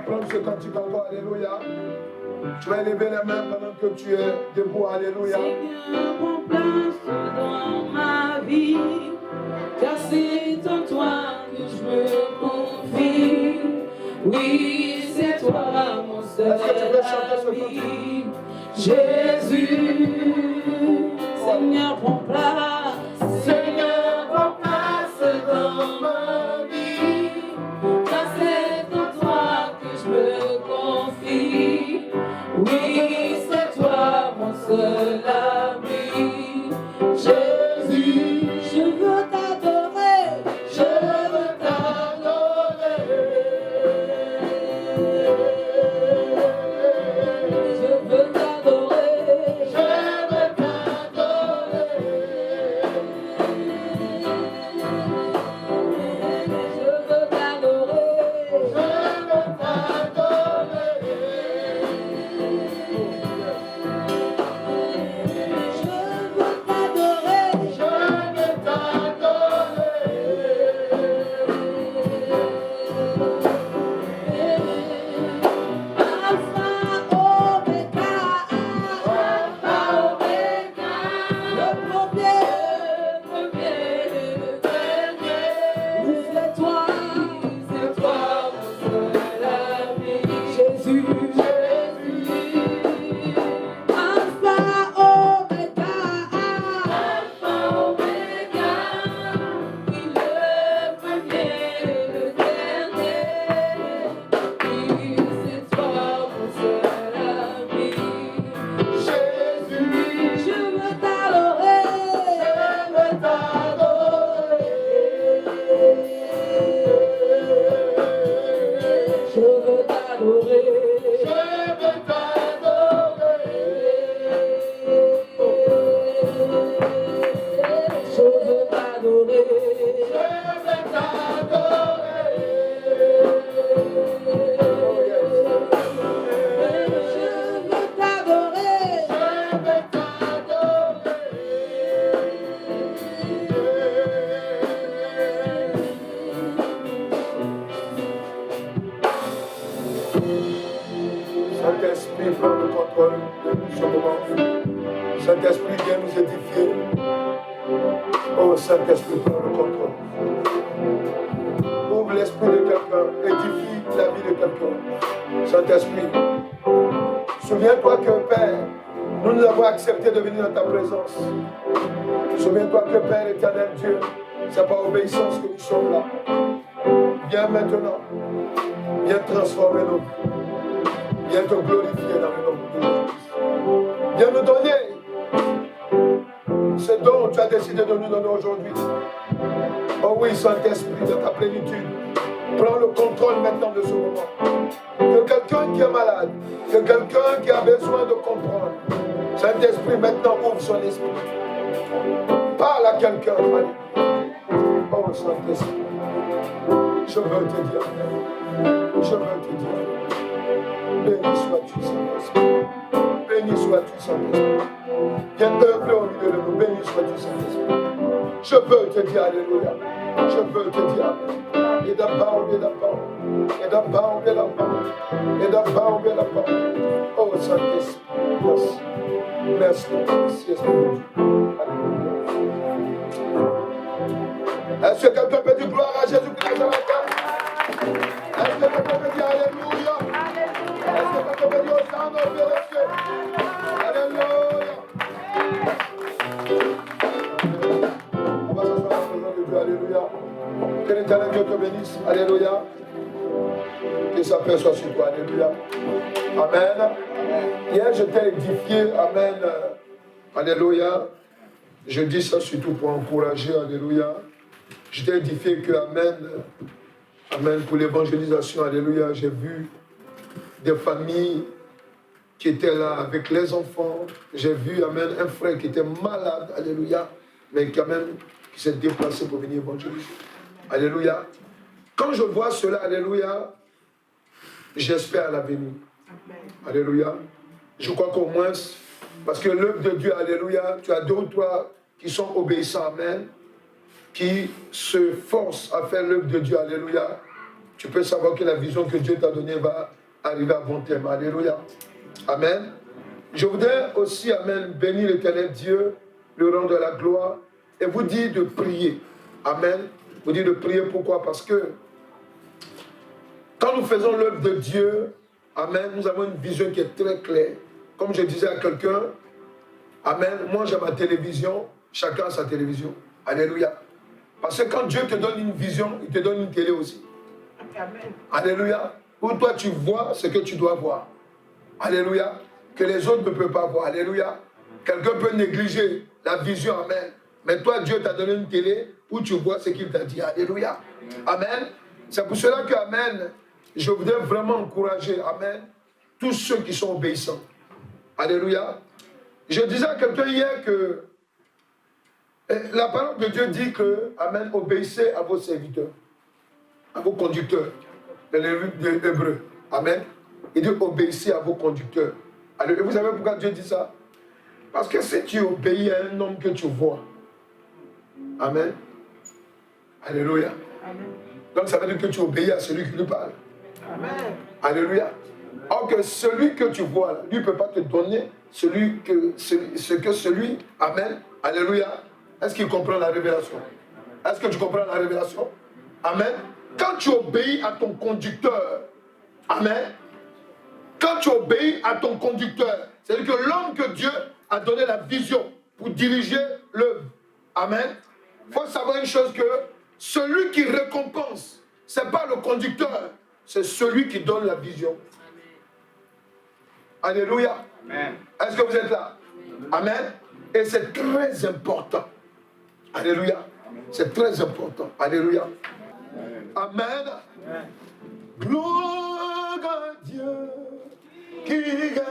prendre ce cantique encore, alléluia. Tu vas élever les mains pendant que tu es debout, alléluia. Seigneur, prends place dans ma vie, car c'est en toi que je me confie. Oui, c'est toi mon seul ami. Jésus, Seigneur, prends place. Seigneur, prends place dans ma vie, car c'est en toi que je me confie. Oui, c'est toi mon seul ami. Jésus, je veux t'adorer, je veux t'adorer. Je veux t'adorer, je veux t'adorer. Je veux t'adorer, je veux t'adorer. Saint-Esprit, prends le contrôle de ce moment. Saint-Esprit, viens nous édifier. Oh, Saint-Esprit, prends le contrôle. Ouvre l'esprit de quelqu'un, édifie la vie de quelqu'un. Saint-Esprit, souviens-toi que, Père, nous avons accepté de venir dans ta présence. Souviens-toi que, Père éternel Dieu, c'est par obéissance que nous sommes là. Viens maintenant, viens transformer nos vies. Viens te glorifier dans le nom de Jésus. Viens nous donner ce dont tu as décidé de nous donner aujourd'hui. Oh oui, Saint-Esprit, de ta plénitude, prends le contrôle maintenant de ce moment. Que quelqu'un qui est malade, que quelqu'un qui a besoin de comprendre, Saint-Esprit, maintenant ouvre son esprit. Parle à quelqu'un. Oh Saint-Esprit, je veux te dire, je veux te dire. Béni sois-tu, Saint-Esprit. Béni sois-tu, Saint-Esprit. Viens œuvrer au milieu de nous. Béni sois-tu, Saint-Esprit. Je veux te dire Alléluia. Je veux te dire Amen. Et d'abord, et d'abord. Et d'abord, et d'abord. Et d'abord, et d'abord. Oh Saint-Esprit. Merci. Merci. Merci, Esprit de Dieu. Alléluia. Est-ce que quelqu'un peut dire gloire à Jésus-Christ dans la terre? Est-ce que quelqu'un peut dire Alléluia? Est-ce que quelqu'un peut dire Hosanna au Dieu de Dieu? Alléluia. On va s'asseoir à la présence de Dieu. Alléluia. Que l'Éternel Dieu te bénisse. Alléluia. Que sa paix soit sur toi. Alléluia. Amen. Hier, je t'ai édifié. Amen. Alléluia. Je dis ça surtout pour encourager. Alléluia. Je t'ai édifié que Amen. Amen. Pour l'évangélisation. Alléluia. J'ai vu des familles qui étaient là avec les enfants. J'ai vu, amen, un frère qui était malade, alléluia, mais quand même qui s'est déplacé pour venir évangéliser. Alléluia. Quand je vois cela, alléluia, j'espère à l'avenir. Alléluia. Je crois qu'au moins, parce que l'œuvre de Dieu, alléluia, tu as deux ou trois qui sont obéissants, amen, qui se forcent à faire l'œuvre de Dieu, alléluia. tu peux savoir que la vision que Dieu t'a donnée va arriver à bon terme. Alléluia. Amen. Je voudrais aussi, amen, bénir l'Éternel Dieu, le rang de la gloire, et vous dire de prier. Amen. Vous dire de prier, pourquoi? Parce que quand nous faisons l'œuvre de Dieu, amen, nous avons une vision qui est très claire. Comme je disais à quelqu'un, amen, moi j'ai ma télévision, chacun a sa télévision. Alléluia. Parce que quand Dieu te donne une vision, il te donne une télé aussi. Amen. Alléluia. Où toi tu vois ce que tu dois voir. Alléluia. Que les autres ne peuvent pas voir. Alléluia. Quelqu'un peut négliger la vision. Amen. Mais toi, Dieu t'a donné une télé où tu vois ce qu'il t'a dit. Alléluia. Amen. C'est pour cela que, amen, je voudrais vraiment encourager, amen, tous ceux qui sont obéissants. Alléluia. Je disais à quelqu'un hier que la parole de Dieu dit que, amen, obéissez à vos serviteurs, à vos conducteurs, dans les livres d'Hébreux. Amen. Il dit obéissez à vos conducteurs. Et vous savez pourquoi Dieu dit ça? Parce que si tu obéis à un homme que tu vois, amen. Alléluia. Amen. Donc ça veut dire que tu obéis à celui qui lui parle. Amen. Alléluia. Or que celui que tu vois, lui ne peut pas te donner ce que celui, amen, alléluia. Est-ce qu'il comprend la révélation? Est-ce que tu comprends la révélation? Amen. Quand tu obéis à ton conducteur, amen. Quand tu obéis à ton conducteur, c'est-à-dire que l'homme que Dieu a donné la vision pour diriger l'œuvre, amen. Il faut savoir une chose, que celui qui récompense, ce n'est pas le conducteur, c'est celui qui donne la vision. Alléluia. Amen. Est-ce que vous êtes là? Amen. Et c'est très important. Alléluia. C'est très important. Alléluia. Amen. Amen. Gloire à Dieu qui est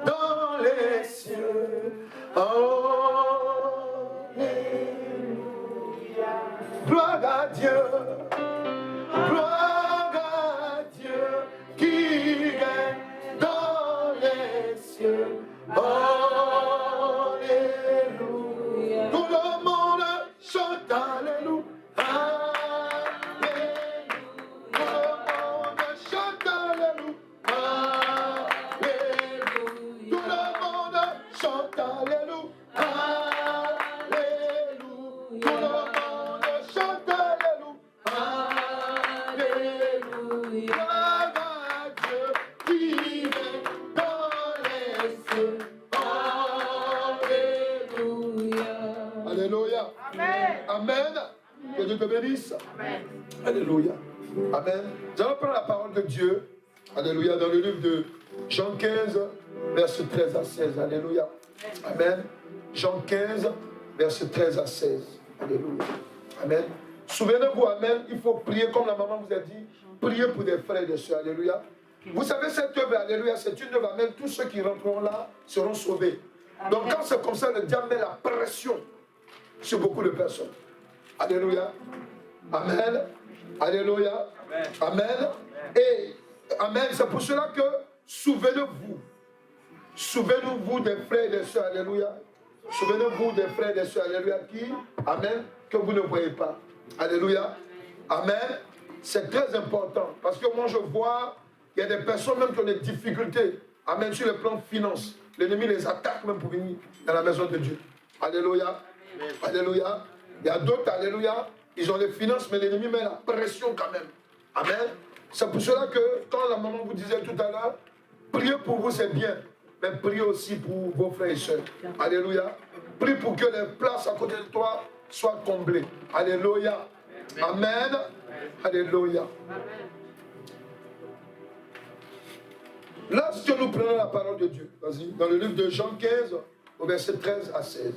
dans les cieux. Alléluia. Gloire à Dieu. Gloire à Dieu qui est dans les cieux. Alléluia. Tout le monde chante Alléluia. Amen. Que Dieu te bénisse. Amen. Alléluia. Amen. Nous allons prendre la parole de Dieu. Alléluia. Dans le livre de Jean 15, verset 13 à 16. Alléluia. Amen. Jean 15, verset 13 à 16. Alléluia. Amen. Souvenez-vous, amen, il faut prier comme la maman vous a dit. Priez pour des frères et des soeurs. Alléluia. Vous savez, cette œuvre, alléluia, c'est une œuvre, amen. Tous ceux qui rentreront là seront sauvés. Amen. Donc quand c'est comme ça, le diable met la pression sur beaucoup de personnes. Alléluia. Amen. Alléluia. Amen. Amen. Et amen. C'est pour cela que souvenez-vous. Souvenez-vous des frères et des sœurs. Alléluia. Souvenez-vous des frères et des sœurs. Alléluia. Qui, amen, que vous ne voyez pas. Alléluia. Amen. C'est très important. Parce que moi je vois, il y a des personnes même qui ont des difficultés. Amen. Sur le plan finance. L'ennemi les attaque même pour venir dans la maison de Dieu. Alléluia. Alléluia. Il y a d'autres, alléluia, ils ont les finances, mais l'ennemi met la pression quand même. Amen. C'est pour cela que, quand la maman vous disait tout à l'heure, prier pour vous c'est bien, mais priez aussi pour vos frères et sœurs. Alléluia. Prie pour que les places à côté de toi soient comblées. Alléluia. Amen. Alléluia. Lorsque nous prenons la parole de Dieu, vas-y, dans le livre de Jean 15, au verset 13 à 16.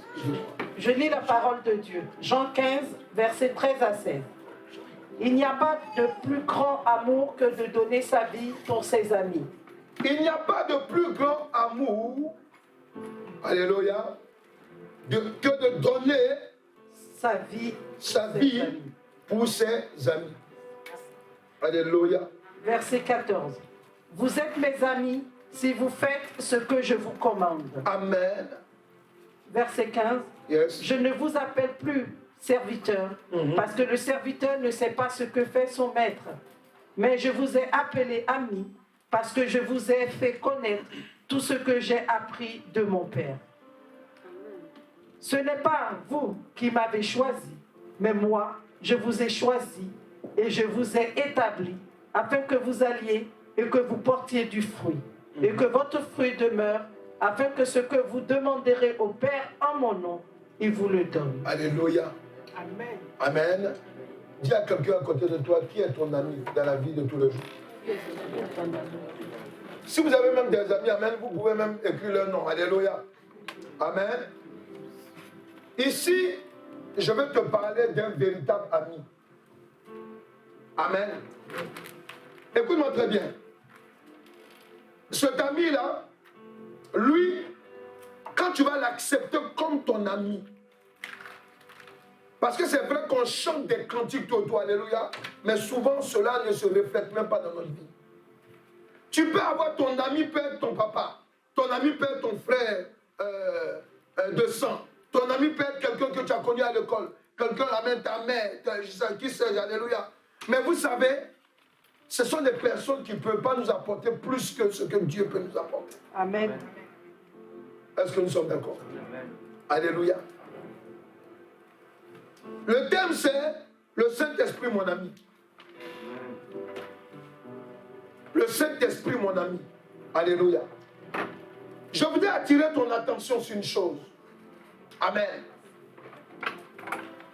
Je lis la parole de Dieu. Jean 15, verset 13 à 16. Il n'y a pas de plus grand amour que de donner sa vie pour ses amis. Il n'y a pas de plus grand amour, alléluia, que de donner sa vie pour ses amis. Alléluia. Verset 14. Vous êtes mes amis si vous faites ce que je vous commande. Amen. Verset 15. Yes. Je ne vous appelle plus serviteur, parce que le serviteur ne sait pas ce que fait son maître. Mais je vous ai appelés amis parce que je vous ai fait connaître tout ce que j'ai appris de mon Père. Ce n'est pas vous qui m'avez choisi, mais moi, je vous ai choisi et je vous ai établi afin que vous alliez et que vous portiez du fruit et que votre fruit demeure, afin que ce que vous demanderez au Père en mon nom, il vous le donne. Alléluia. Amen. Amen. Dis à quelqu'un à côté de toi, qui est ton ami dans la vie de tous les jours. Si vous avez même des amis, amen, vous pouvez même écrire leur nom. Alléluia. Amen. Ici, je vais te parler d'un véritable ami. Amen. Écoute-moi très bien. Cet ami-là, lui, quand tu vas l'accepter comme ton ami, parce que c'est vrai qu'on chante des cantiques tout autour, alléluia, mais souvent cela ne se reflète même pas dans notre vie. Tu peux avoir ton ami peut être ton papa, ton ami peut être ton frère de sang, ton ami peut être quelqu'un que tu as connu à l'école, quelqu'un amène ta mère, qui sait, alléluia. Mais vous savez, ce sont des personnes qui ne peuvent pas nous apporter plus que ce que Dieu peut nous apporter. Amen. Est-ce que nous sommes d'accord? Alléluia. Le thème c'est le Saint-Esprit mon ami. Le Saint-Esprit mon ami. Alléluia. Je voudrais attirer ton attention sur une chose. Amen.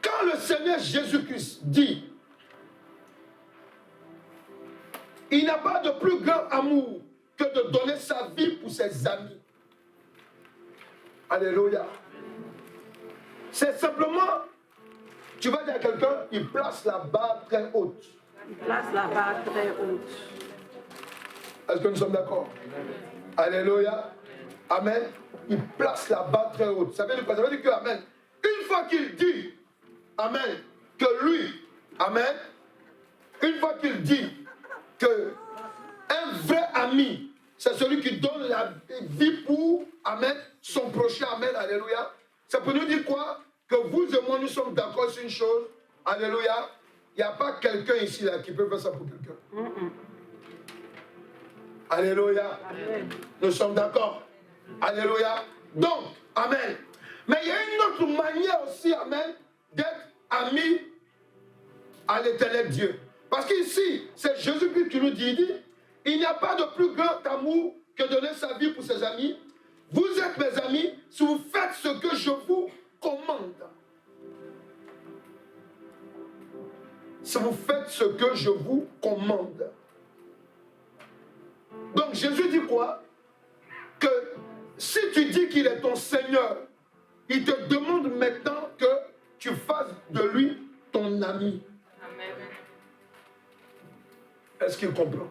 Quand le Seigneur Jésus-Christ dit, il n'a pas de plus grand amour que de donner sa vie pour ses amis. Alléluia. C'est simplement, tu vas dire à quelqu'un, il place la barre très haute. Il place la barre très haute. Est-ce que nous sommes d'accord? Alléluia. Amen. Il place la barre très haute. Ça veut dire quoi? Ça veut dire que, amen, une fois qu'il dit, amen, que lui, amen, une fois qu'il dit que un vrai ami, c'est celui qui donne la vie pour, amen, son prochain, amen, alléluia. Ça peut nous dire quoi? Que vous et moi, nous sommes d'accord sur une chose, alléluia. Il n'y a pas quelqu'un ici là qui peut faire ça pour quelqu'un. Alléluia. Amen. Nous sommes d'accord. Alléluia. Donc, amen. Mais il y a une autre manière aussi, amen, d'être ami à l'éternel Dieu. Parce qu'ici, c'est Jésus-Christ qui nous dit, il n'y a pas de plus grand amour que donner sa vie pour ses amis. Vous êtes mes amis si vous faites ce que je vous commande. Si vous faites ce que je vous commande. Donc Jésus dit quoi? Que si tu dis qu'il est ton Seigneur, il te demande maintenant que tu fasses de lui ton ami. Amen. Est-ce qu'il comprend?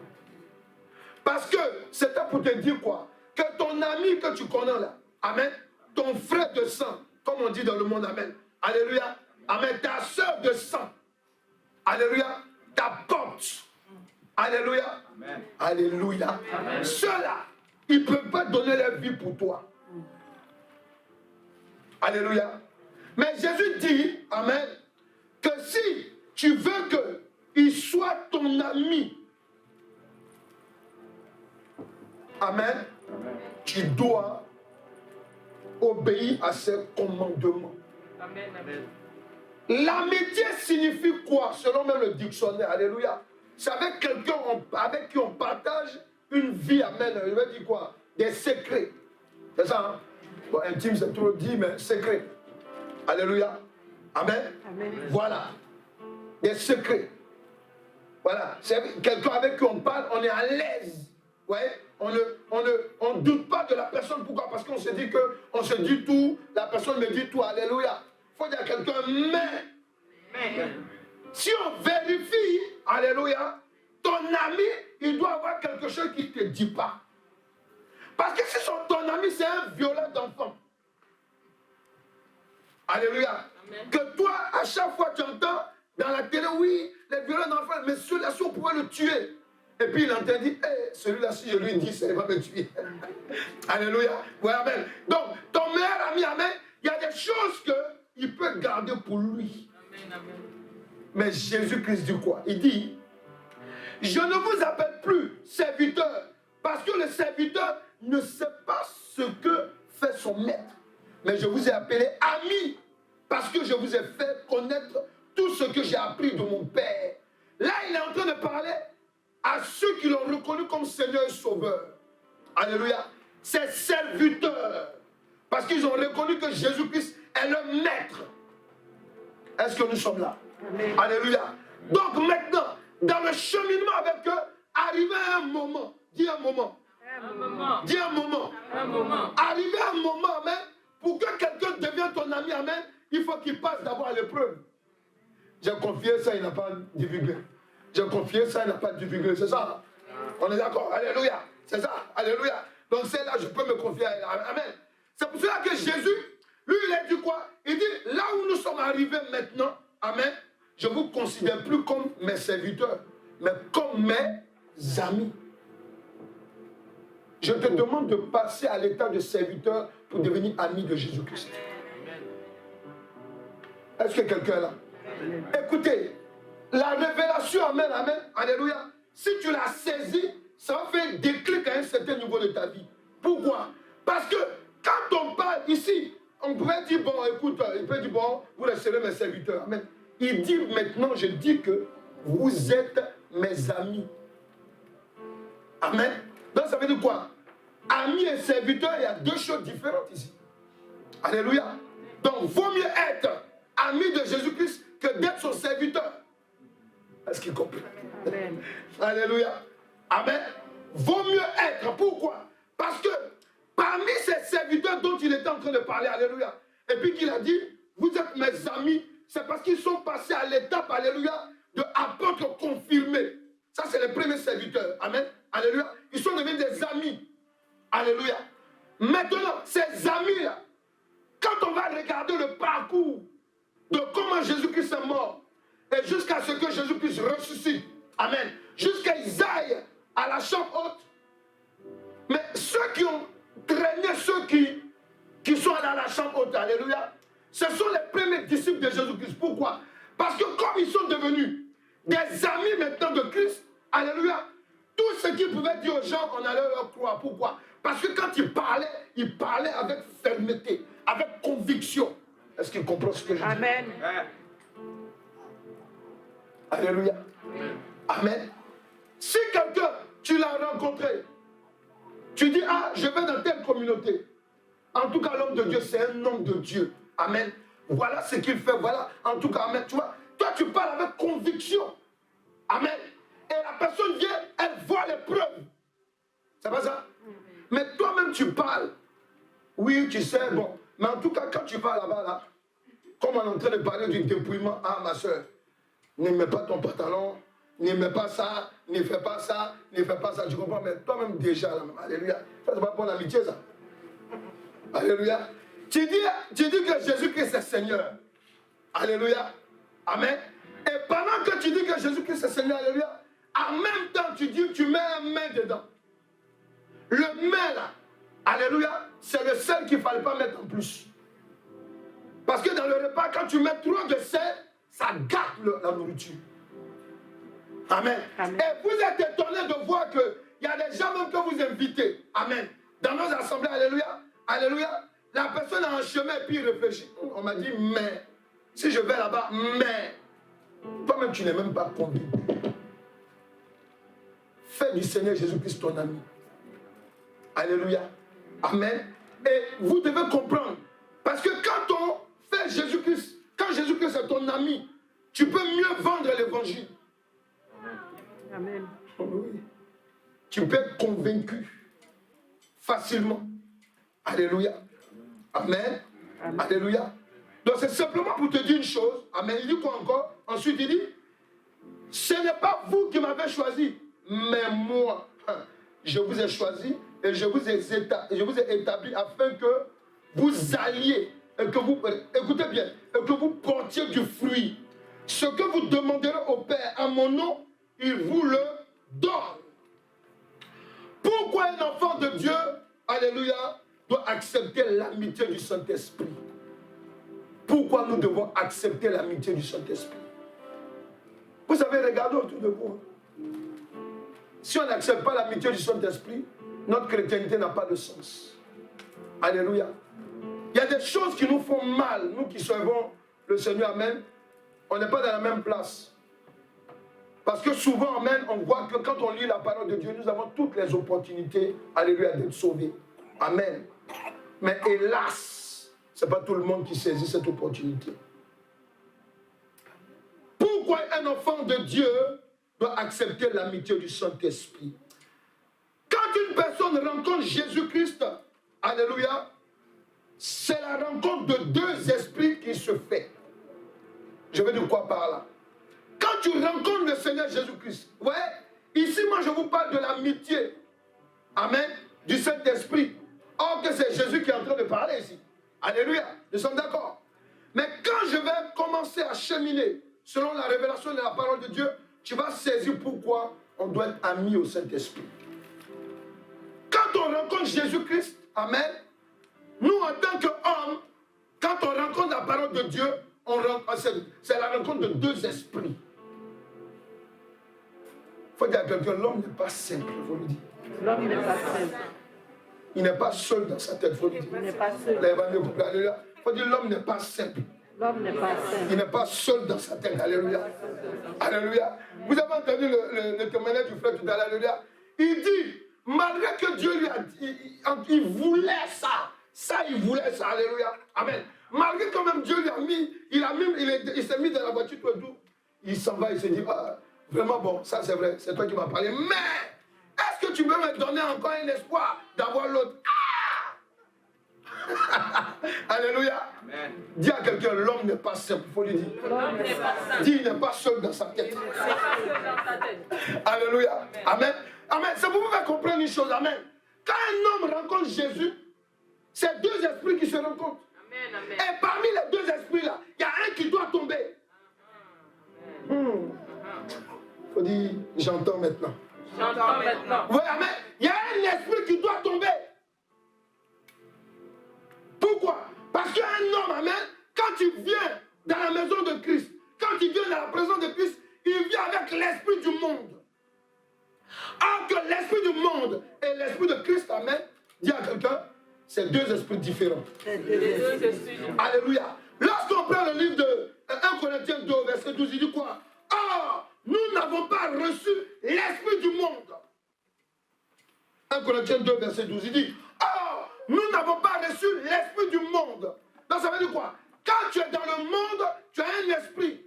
Parce que c'était pour te dire quoi? Que ton ami que tu connais là, amen, ton frère de sang, comme on dit dans le monde, amen, alléluia, amen, ta soeur de sang, alléluia, ta porte, alléluia, amen. Alléluia, ceux-là, ils ne peuvent pas donner leur vie pour toi. Alléluia. Mais Jésus dit, amen, que si tu veux qu'il soit ton ami, amen, tu dois obéir à ses commandements. Amen, amen. L'amitié signifie quoi, selon même le dictionnaire? Alléluia. C'est avec quelqu'un avec qui on partage une vie, amen. Je veux dire quoi? Des secrets. C'est ça, hein? Bon, intime, c'est trop dit, mais secret. Alléluia. Amen. Amen. Voilà. Des secrets. Voilà. C'est quelqu'un avec qui on parle, on est à l'aise. Vous voyez? On ne doute pas de la personne. Pourquoi? Parce qu'on se dit que on se dit tout, la personne me dit tout. Alléluia. Il faut dire à quelqu'un, mais si on vérifie, alléluia, ton ami, il doit avoir quelque chose qu'il ne te dit pas. Parce que si ton ami, c'est un violent d'enfant, alléluia, amen. Que toi, à chaque fois, tu entends dans la télé, oui, les violents d'enfants, mais celui-là, si on pouvait le tuer. Et puis il entend dire, hey, celui-là, si je lui dis, ça va me tuer. Alléluia. Ouais, amen. Donc, ton meilleur ami, amen, il y a des choses qu'il peut garder pour lui. Amen, amen. Mais Jésus-Christ dit quoi? Il dit, Je ne vous appelle plus serviteur, parce que le serviteur ne sait pas ce que fait son maître. Mais je vous ai appelé ami, parce que je vous ai fait connaître tout ce que j'ai appris de mon Père. Là, il est en train de parler à ceux qui l'ont reconnu comme Seigneur et Sauveur. Alléluia. C'est serviteurs. Parce qu'ils ont reconnu que Jésus-Christ est le maître. Est-ce que nous sommes là? Amen. Alléluia. Donc maintenant, dans le cheminement avec eux, arrivé à un moment, dis un moment. Un moment. Dis un moment. Un moment. Arrivé à un moment, amen, pour que quelqu'un devienne ton ami, amen, il faut qu'il passe d'abord à l'épreuve. J'ai confié ça, il n'a pas divulgué. J'ai confié ça, il n'a pas divulgué. C'est ça? On est d'accord? Alléluia. C'est ça? Alléluia. Donc c'est là, je peux me confier à elle. Amen. C'est pour cela que Jésus, lui, il a dit quoi? Il dit, là où nous sommes arrivés maintenant, amen, je ne vous considère plus comme mes serviteurs, mais comme mes amis. Je te demande de passer à l'état de serviteur pour devenir ami de Jésus-Christ. Est-ce que quelqu'un est là? Écoutez, la révélation, amen, amen, alléluia, si tu l'as saisie, ça va faire un déclic à un certain niveau de ta vie. Pourquoi? Parce que quand on parle ici, on pourrait dire, bon, écoute, il peut dire, bon, vous resterez mes serviteurs. Amen. Il dit maintenant, je dis que vous êtes mes amis. Amen. Donc ça veut dire quoi? Amis et serviteurs, il y a deux choses différentes ici. Alléluia. Donc, vaut mieux être ami de Jésus-Christ que d'être son serviteur. Est-ce qu'il comprend? Amen. Alléluia. Amen. Vaut mieux être. Pourquoi? Parce que parmi ces serviteurs dont il était en train de parler, alléluia, et puis qu'il a dit, vous êtes mes amis, c'est parce qu'ils sont passés à l'étape, alléluia, de apôtres confirmés. Ça, c'est les premiers serviteurs. Amen. Alléluia. Ils sont devenus des amis. Alléluia. Maintenant, ces amis-là, quand on va regarder le parcours de comment Jésus-Christ est mort, et jusqu'à ce que Jésus-Christ ressuscite, amen, jusqu'à qu'ils aillent à la chambre haute, mais ceux qui ont traîné, ceux qui sont allés à la chambre haute, alléluia, ce sont les premiers disciples de Jésus-Christ. Pourquoi? Parce que comme ils sont devenus des amis maintenant de Christ, alléluia, tout ce qu'ils pouvaient dire aux gens, on allait leur croire. Pourquoi? Parce que quand ils parlaient avec fermeté, avec conviction. Est-ce qu'ils comprennent ce que je dis? Amen. Alléluia. Amen. Amen. Si quelqu'un, tu l'as rencontré, tu dis, ah, je vais dans telle communauté. En tout cas, l'homme de Dieu, c'est un homme de Dieu. Amen. Voilà ce qu'il fait, voilà. En tout cas, amen. Tu vois, toi, tu parles avec conviction. Amen. Et la personne vient, elle voit les preuves. C'est pas ça? Mais toi-même, tu parles. Oui, tu sais, bon. Mais en tout cas, quand tu vas là-bas, là, comme on est en train de parler du dépouillement, ah, ma soeur, ne mets pas ton pantalon, ne mets pas ça, ne fais pas ça, ne fais pas ça. Tu comprends? Mais toi-même, déjà, là, alléluia. Ça, c'est pas pour l'amitié, ça. Alléluia. Tu dis que Jésus-Christ est Seigneur. Alléluia. Amen. Et pendant que tu dis que Jésus-Christ est Seigneur, alléluia, en même temps, tu dis, tu mets un main dedans. Le main, là, alléluia, c'est le sel qu'il ne fallait pas mettre en plus. Parce que dans le repas, quand tu mets trop de sel, ça gâte la nourriture. Amen. Amen. Et vous êtes étonnés de voir qu'il y a des gens même que vous invitez. Amen. Dans nos assemblées, alléluia, alléluia, la personne a un chemin et puis il réfléchit. On m'a dit, mais, si je vais là-bas, mais, toi-même tu n'es même pas convaincu. Fais du Seigneur Jésus-Christ ton ami. Alléluia. Amen. Et vous devez comprendre. Parce que quand on fait Jésus-Christ, quand Jésus-Christ est ton ami, tu peux mieux vendre l'évangile. Amen. Oui. Tu peux être convaincu facilement. Alléluia. Amen. Amen. Alléluia. Donc c'est simplement pour te dire une chose. Amen. Il dit quoi encore? Ensuite il dit, ce n'est pas vous qui m'avez choisi, mais moi. Je vous ai choisi et je vous ai établi afin que vous alliez et que vous, écoutez bien, et que vous portiez du fruit. Ce que vous demanderez au Père en mon nom, il vous le donne. Pourquoi un enfant de Dieu, alléluia, doit accepter l'amitié du Saint-Esprit? Pourquoi nous devons accepter l'amitié du Saint-Esprit? Vous savez, regardez autour de vous. Si on n'accepte pas l'amitié du Saint-Esprit, notre chrétienté n'a pas de sens. Alléluia. Il y a des choses qui nous font mal, nous qui servons le Seigneur, amen. On n'est pas dans la même place. Parce que souvent, amen, on voit que quand on lit la parole de Dieu, nous avons toutes les opportunités, alléluia, d'être sauvés. Amen. Mais hélas, ce n'est pas tout le monde qui saisit cette opportunité. Pourquoi un enfant de Dieu doit accepter l'amitié du Saint-Esprit? Quand une personne rencontre Jésus-Christ, alléluia, c'est la rencontre de deux esprits qui se fait. Je veux dire quoi par là? Quand tu rencontres le Seigneur Jésus-Christ, ouais, ici moi je vous parle de l'amitié, amen, du Saint-Esprit. Or que c'est Jésus qui est en train de parler ici. Alléluia, nous sommes d'accord. Mais quand je vais commencer à cheminer selon la révélation de la parole de Dieu, tu vas saisir pourquoi on doit être ami au Saint-Esprit. Quand on rencontre Jésus-Christ, amen, nous en tant qu'hommes, quand on rencontre la parole de Dieu, c'est la rencontre de deux esprits. Il faut dire à quelqu'un, l'homme n'est pas simple, il faut le dire. L'homme n'est pas simple. Il n'est pas seul dans sa tête, il faut le dire. Il n'est pas seul. Il faut dire, l'homme n'est pas simple. L'homme n'est pas simple. Il n'est pas seul dans sa tête, alléluia. Alléluia. Vous avez entendu le témoignage du frère tout à l'heure, alléluia. Il dit, malgré que Dieu lui a dit, il voulait ça. Ça, il voulait ça, alléluia. Amen. Malgré quand même Dieu lui a mis, il s'est mis dans la voiture tout doux. Il s'en va, il se dit, ah, vraiment bon, ça c'est vrai, c'est toi qui m'as parlé. Mais, est-ce que tu peux me donner encore un espoir d'avoir l'autre? Ah! Alléluia. Amen. Dis à quelqu'un, l'homme n'est pas simple, il faut lui dire. L'homme n'est pas simple. Dis, il n'est pas seul dans sa tête. Il n'est pas seul dans sa tête. Alléluia. Amen. Amen. Ça vous faire comprendre une chose. Amen. Quand un homme rencontre Jésus, c'est deux esprits qui se rencontrent. Amen, amen. Et parmi les deux esprits-là, il y a un qui doit tomber. Il faut dire, j'entends maintenant. J'entends maintenant. Oui, amen. Il y a un esprit qui doit tomber. Pourquoi? Parce qu'un homme, amen, quand il vient dans la maison de Christ, quand il vient dans la présence de Christ, il vient avec l'esprit du monde. Alors que l'esprit du monde et l'esprit de Christ, amen, dit à quelqu'un, c'est deux esprits différents. Alléluia. Lorsqu'on prend le livre de 1 Corinthiens 2, verset 12, il dit quoi? Or, nous n'avons pas reçu l'esprit du monde. 1 Corinthiens 2, verset 12, il dit, or, nous n'avons pas reçu l'esprit du monde. Donc ça veut dire quoi? Quand tu es dans le monde, tu as un esprit.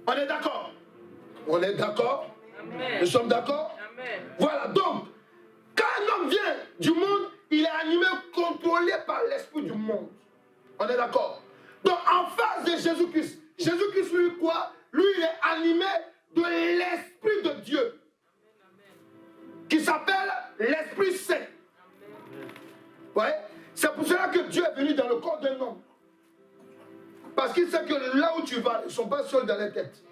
On est d'accord? On est d'accord? Amen. Nous sommes d'accord? Amen. Voilà, donc, quand un homme vient du monde, il est animé, contrôlé par l'esprit du monde. On est d'accord? Donc, en face de Jésus-Christ, Jésus-Christ, lui, quoi? Lui, il est animé de l'Esprit de Dieu, qui s'appelle l'Esprit Saint. Ouais? C'est pour cela que Dieu est venu dans le corps d'un homme. Parce qu'il sait que là où tu vas, ils ne sont pas seuls dans les têtes.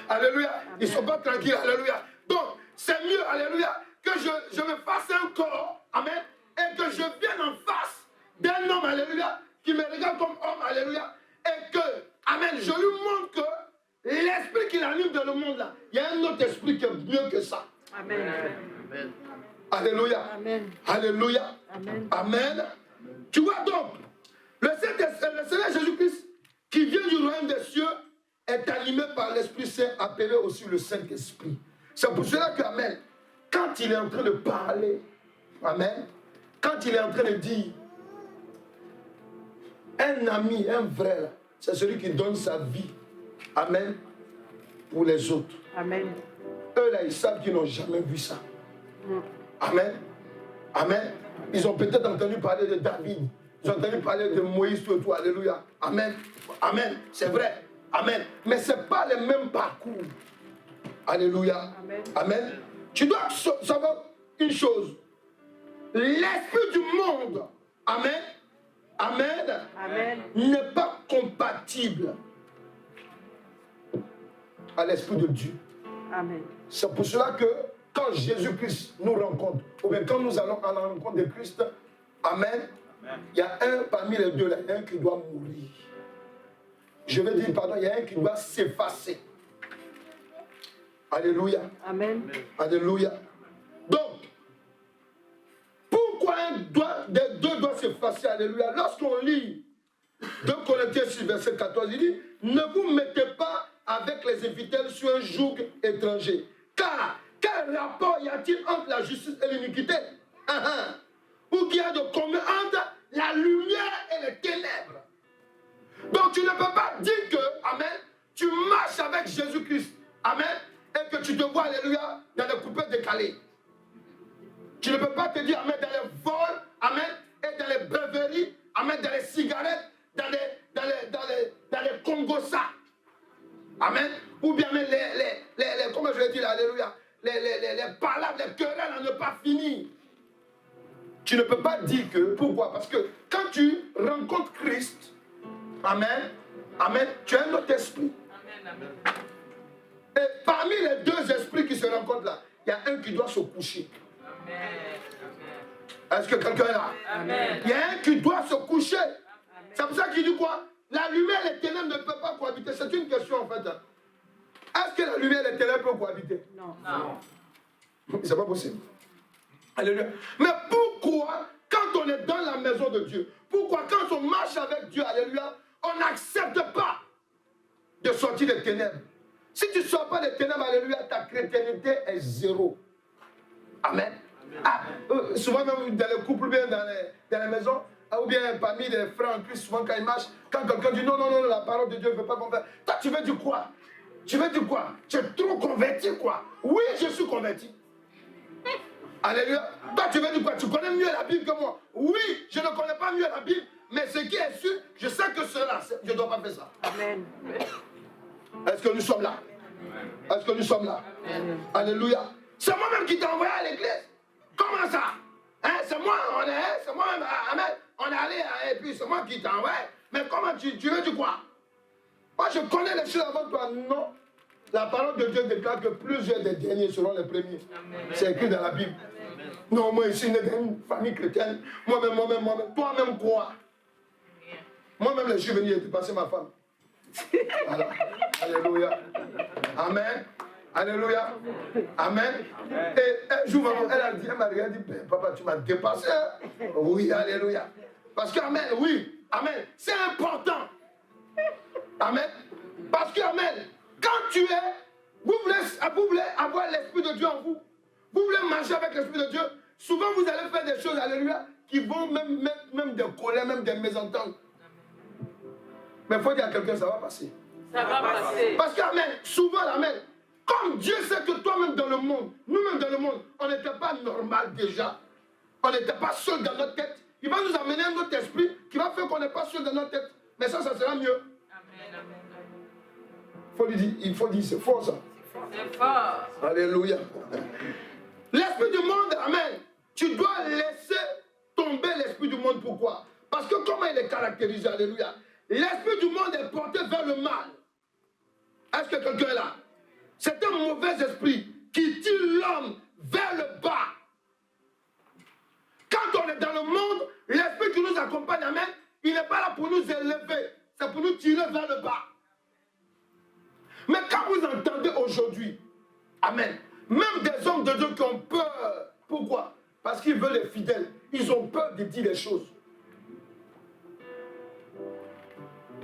Alléluia. Ils ne sont pas tranquilles. Alléluia. Donc, c'est mieux, alléluia, que je me fasse un corps, amen, et que je vienne en face d'un homme, alléluia, qui me regarde comme homme, alléluia, et que, amen, je lui montre que l'esprit qui l'anime dans le monde là, il y a un autre esprit qui est mieux que ça. Amen. Amen. Alléluia. Amen. Alléluia. Amen. Amen. Tu vois donc, le Seigneur Jésus-Christ, qui vient du royaume des cieux, est animé par l'Esprit Saint, appelé aussi le Saint-Esprit. C'est pour cela que, amen, quand il est en train de parler, amen, quand il est en train de dire, un ami, un vrai, c'est celui qui donne sa vie, amen, pour les autres. Amen. Eux là, ils savent qu'ils n'ont jamais vu ça. Amen. Amen. Ils ont peut-être entendu parler de David. Ils ont entendu parler de Moïse, tout et tout. Alléluia. Amen. Amen. C'est vrai. Amen. Mais ce n'est pas le même parcours. Alléluia. Amen. Amen. Tu dois savoir une chose. L'esprit du monde, amen, amen, Amen. n'est pas compatible à l'esprit de Dieu. Amen. C'est pour cela que quand Jésus-Christ nous rencontre, ou bien quand nous allons à la rencontre de Christ, amen, il y a un parmi les deux, là, il y a un qui doit mourir. Je veux dire, pardon, il y a un qui doit s'effacer. Alléluia. Amen. Alléluia. Donc, pourquoi des deux doit s'effacer? Alléluia. Lorsqu'on lit 2 Corinthiens 6, verset 14, il dit, ne vous mettez pas avec les infidèles sur un joug étranger. Car, quel rapport y a-t-il entre la justice et l'iniquité? Ou qu'il y a de commun entre la lumière et les ténèbres? Donc tu ne peux pas dire que, amen, tu marches avec Jésus-Christ, amen, et que tu te vois, alléluia, dans les coupés décalés. Tu ne peux pas te dire, amen, dans les vols, amen, et dans les beuveries, amen, dans les cigarettes, dans les congossas. Amen. Ou bien même comment je vais dire, alléluia, les palabres, les querelles à ne pas finir. Tu ne peux pas dire que, pourquoi? Parce que quand tu rencontres Christ, amen, amen, tu as un autre esprit. Amen, amen. Et parmi les deux esprits qui se rencontrent là, il y a un qui doit se coucher. Amen. Est-ce que quelqu'un est là? Amen. Il y a un qui doit se coucher. C'est pour ça qu'il dit quoi? La lumière et les ténèbres ne peuvent pas cohabiter. C'est une question en fait. Est-ce que la lumière et les ténèbres peuvent cohabiter? Non. Non. C'est pas possible. Alléluia. Mais pourquoi, quand on est dans la maison de Dieu, pourquoi quand on marche avec Dieu, alléluia, on n'accepte pas de sortir des ténèbres? Si tu ne sors pas des ténèbres, alléluia, ta chrétienté est zéro. Amen. Ah, souvent même dans les couples, bien dans les maisons, ou bien parmi les frères en Christ, souvent quand ils marchent, quand quelqu'un dit non, la parole de Dieu ne veut pas qu'on fasse. Toi, tu veux dire quoi? Tu veux dire quoi? Tu es trop converti, quoi? Oui, je suis converti. Alléluia. Toi, tu veux dire quoi? Tu connais mieux la Bible que moi? Oui, je ne connais pas mieux la Bible, mais ce qui est sûr, je sais que cela, je ne dois pas faire ça. Amen. Est-ce que nous sommes là? Est-ce que nous sommes là? Alléluia. C'est moi-même qui t'ai envoyé à l'église. Comment ça? Hein? C'est moi, c'est moi-même, amen. On est allé, et puis c'est moi qui t'ai envoyé. Mais comment tu veux dire quoi? Moi, je connais les choses avant toi. Non. La parole de Dieu déclare que plusieurs des derniers seront les premiers. C'est écrit dans la Bible. Amen. Non, moi ici, dans une famille chrétienne. Moi-même. Toi-même quoi? Moi-même, je suis venu et passer ma femme. Voilà. Alléluia. Amen. Alléluia. Amen. Et un jour, elle m'a regardé, papa, tu m'as dépassé. Hein? Oui, alléluia. Parce que, amen, oui, amen, c'est important. Amen. Parce que, amen, quand vous voulez avoir l'Esprit de Dieu en vous, vous voulez marcher avec l'Esprit de Dieu, souvent vous allez faire des choses, alléluia, qui vont même des colères, même des mésententes. Mais il faut dire à quelqu'un, ça va passer. Ça va passer. Parce que, amen, souvent, amen, comme Dieu sait que toi-même dans le monde, nous-mêmes dans le monde, on n'était pas normal déjà. On n'était pas seul dans notre tête. Il va nous amener un autre esprit qui va faire qu'on n'est pas seul dans notre tête. Mais ça sera mieux. Amen. Il faut dire, c'est fort ça. C'est fort. Alléluia. L'esprit du monde, amen. Tu dois laisser tomber l'esprit du monde. Pourquoi? Parce que comment il est caractérisé, alléluia. L'esprit du monde est porté vers le mal. Est-ce que quelqu'un est là? C'est un mauvais esprit qui tire l'homme vers le bas. Quand on est dans le monde, l'esprit qui nous accompagne, amen, il n'est pas là pour nous élever, c'est pour nous tirer vers le bas. Mais quand vous entendez aujourd'hui, amen, même des hommes de Dieu qui ont peur, pourquoi? Parce qu'ils veulent les fidèles, ils ont peur de dire les choses.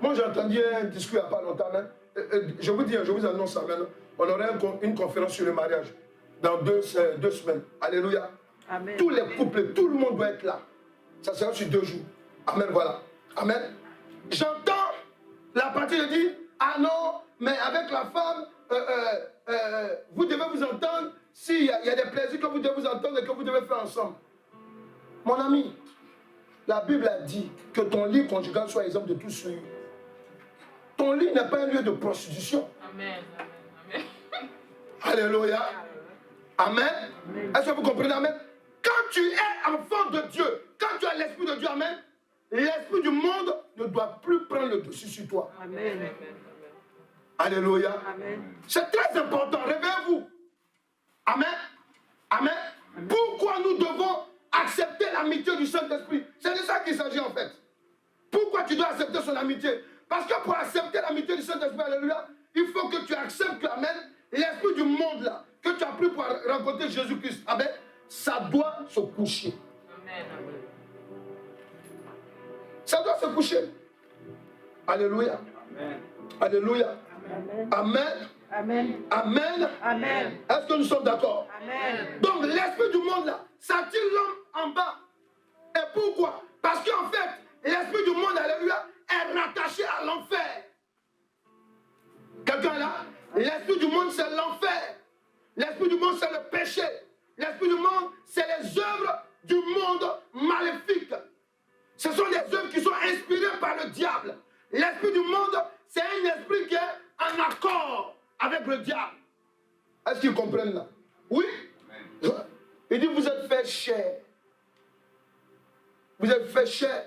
Moi j'ai entendu un discours il n'y a pas longtemps, amen. Je vous annonce ça maintenant. On aurait une conférence sur le mariage dans 2 semaines. Alléluia. Amen. Tous les couples, tout le monde doit être là. Ça sera sur 2 jours. Amen, voilà. Amen. J'entends la partie de dire, ah non, mais avec la femme, vous devez vous entendre. S'il y a des plaisirs que vous devez vous entendre et que vous devez faire ensemble. Mon ami, la Bible a dit que ton lit conjugal soit exemple de tout souillure. Ton lit n'est pas un lieu de prostitution. Amen. Alléluia. Amen. Est-ce que vous comprenez? Amen. Quand tu es enfant de Dieu, quand tu as l'Esprit de Dieu, amen, l'Esprit du monde ne doit plus prendre le dessus sur toi. Amen. Alléluia. Amen. C'est très important. Réveillez-vous. Amen. Amen. Pourquoi nous devons accepter l'amitié du Saint-Esprit? C'est de ça qu'il s'agit en fait. Pourquoi tu dois accepter son amitié? Parce que pour accepter l'amitié du Saint-Esprit, alléluia, il faut que tu acceptes que, amen, l'esprit du monde là, que tu as pris pour rencontrer Jésus-Christ, amen, ça doit se coucher. Amen. Ça doit se coucher. Alléluia. Amen. Alléluia. Amen. Amen. Amen. Amen. Amen. Est-ce que nous sommes d'accord? Amen. Donc l'esprit du monde là, ça tire l'homme en bas. Et pourquoi? Parce qu'en fait, l'esprit du monde, alléluia, est rattaché à l'enfer. Quelqu'un là? L'esprit du monde, c'est l'enfer. L'esprit du monde, c'est le péché. L'esprit du monde, c'est les œuvres du monde maléfique. Ce sont des œuvres qui sont inspirées par le diable. L'esprit du monde, c'est un esprit qui est en accord avec le diable. Est-ce qu'ils comprennent là? Oui? Amen. Il dit, vous êtes fait chair. Vous êtes fait chair.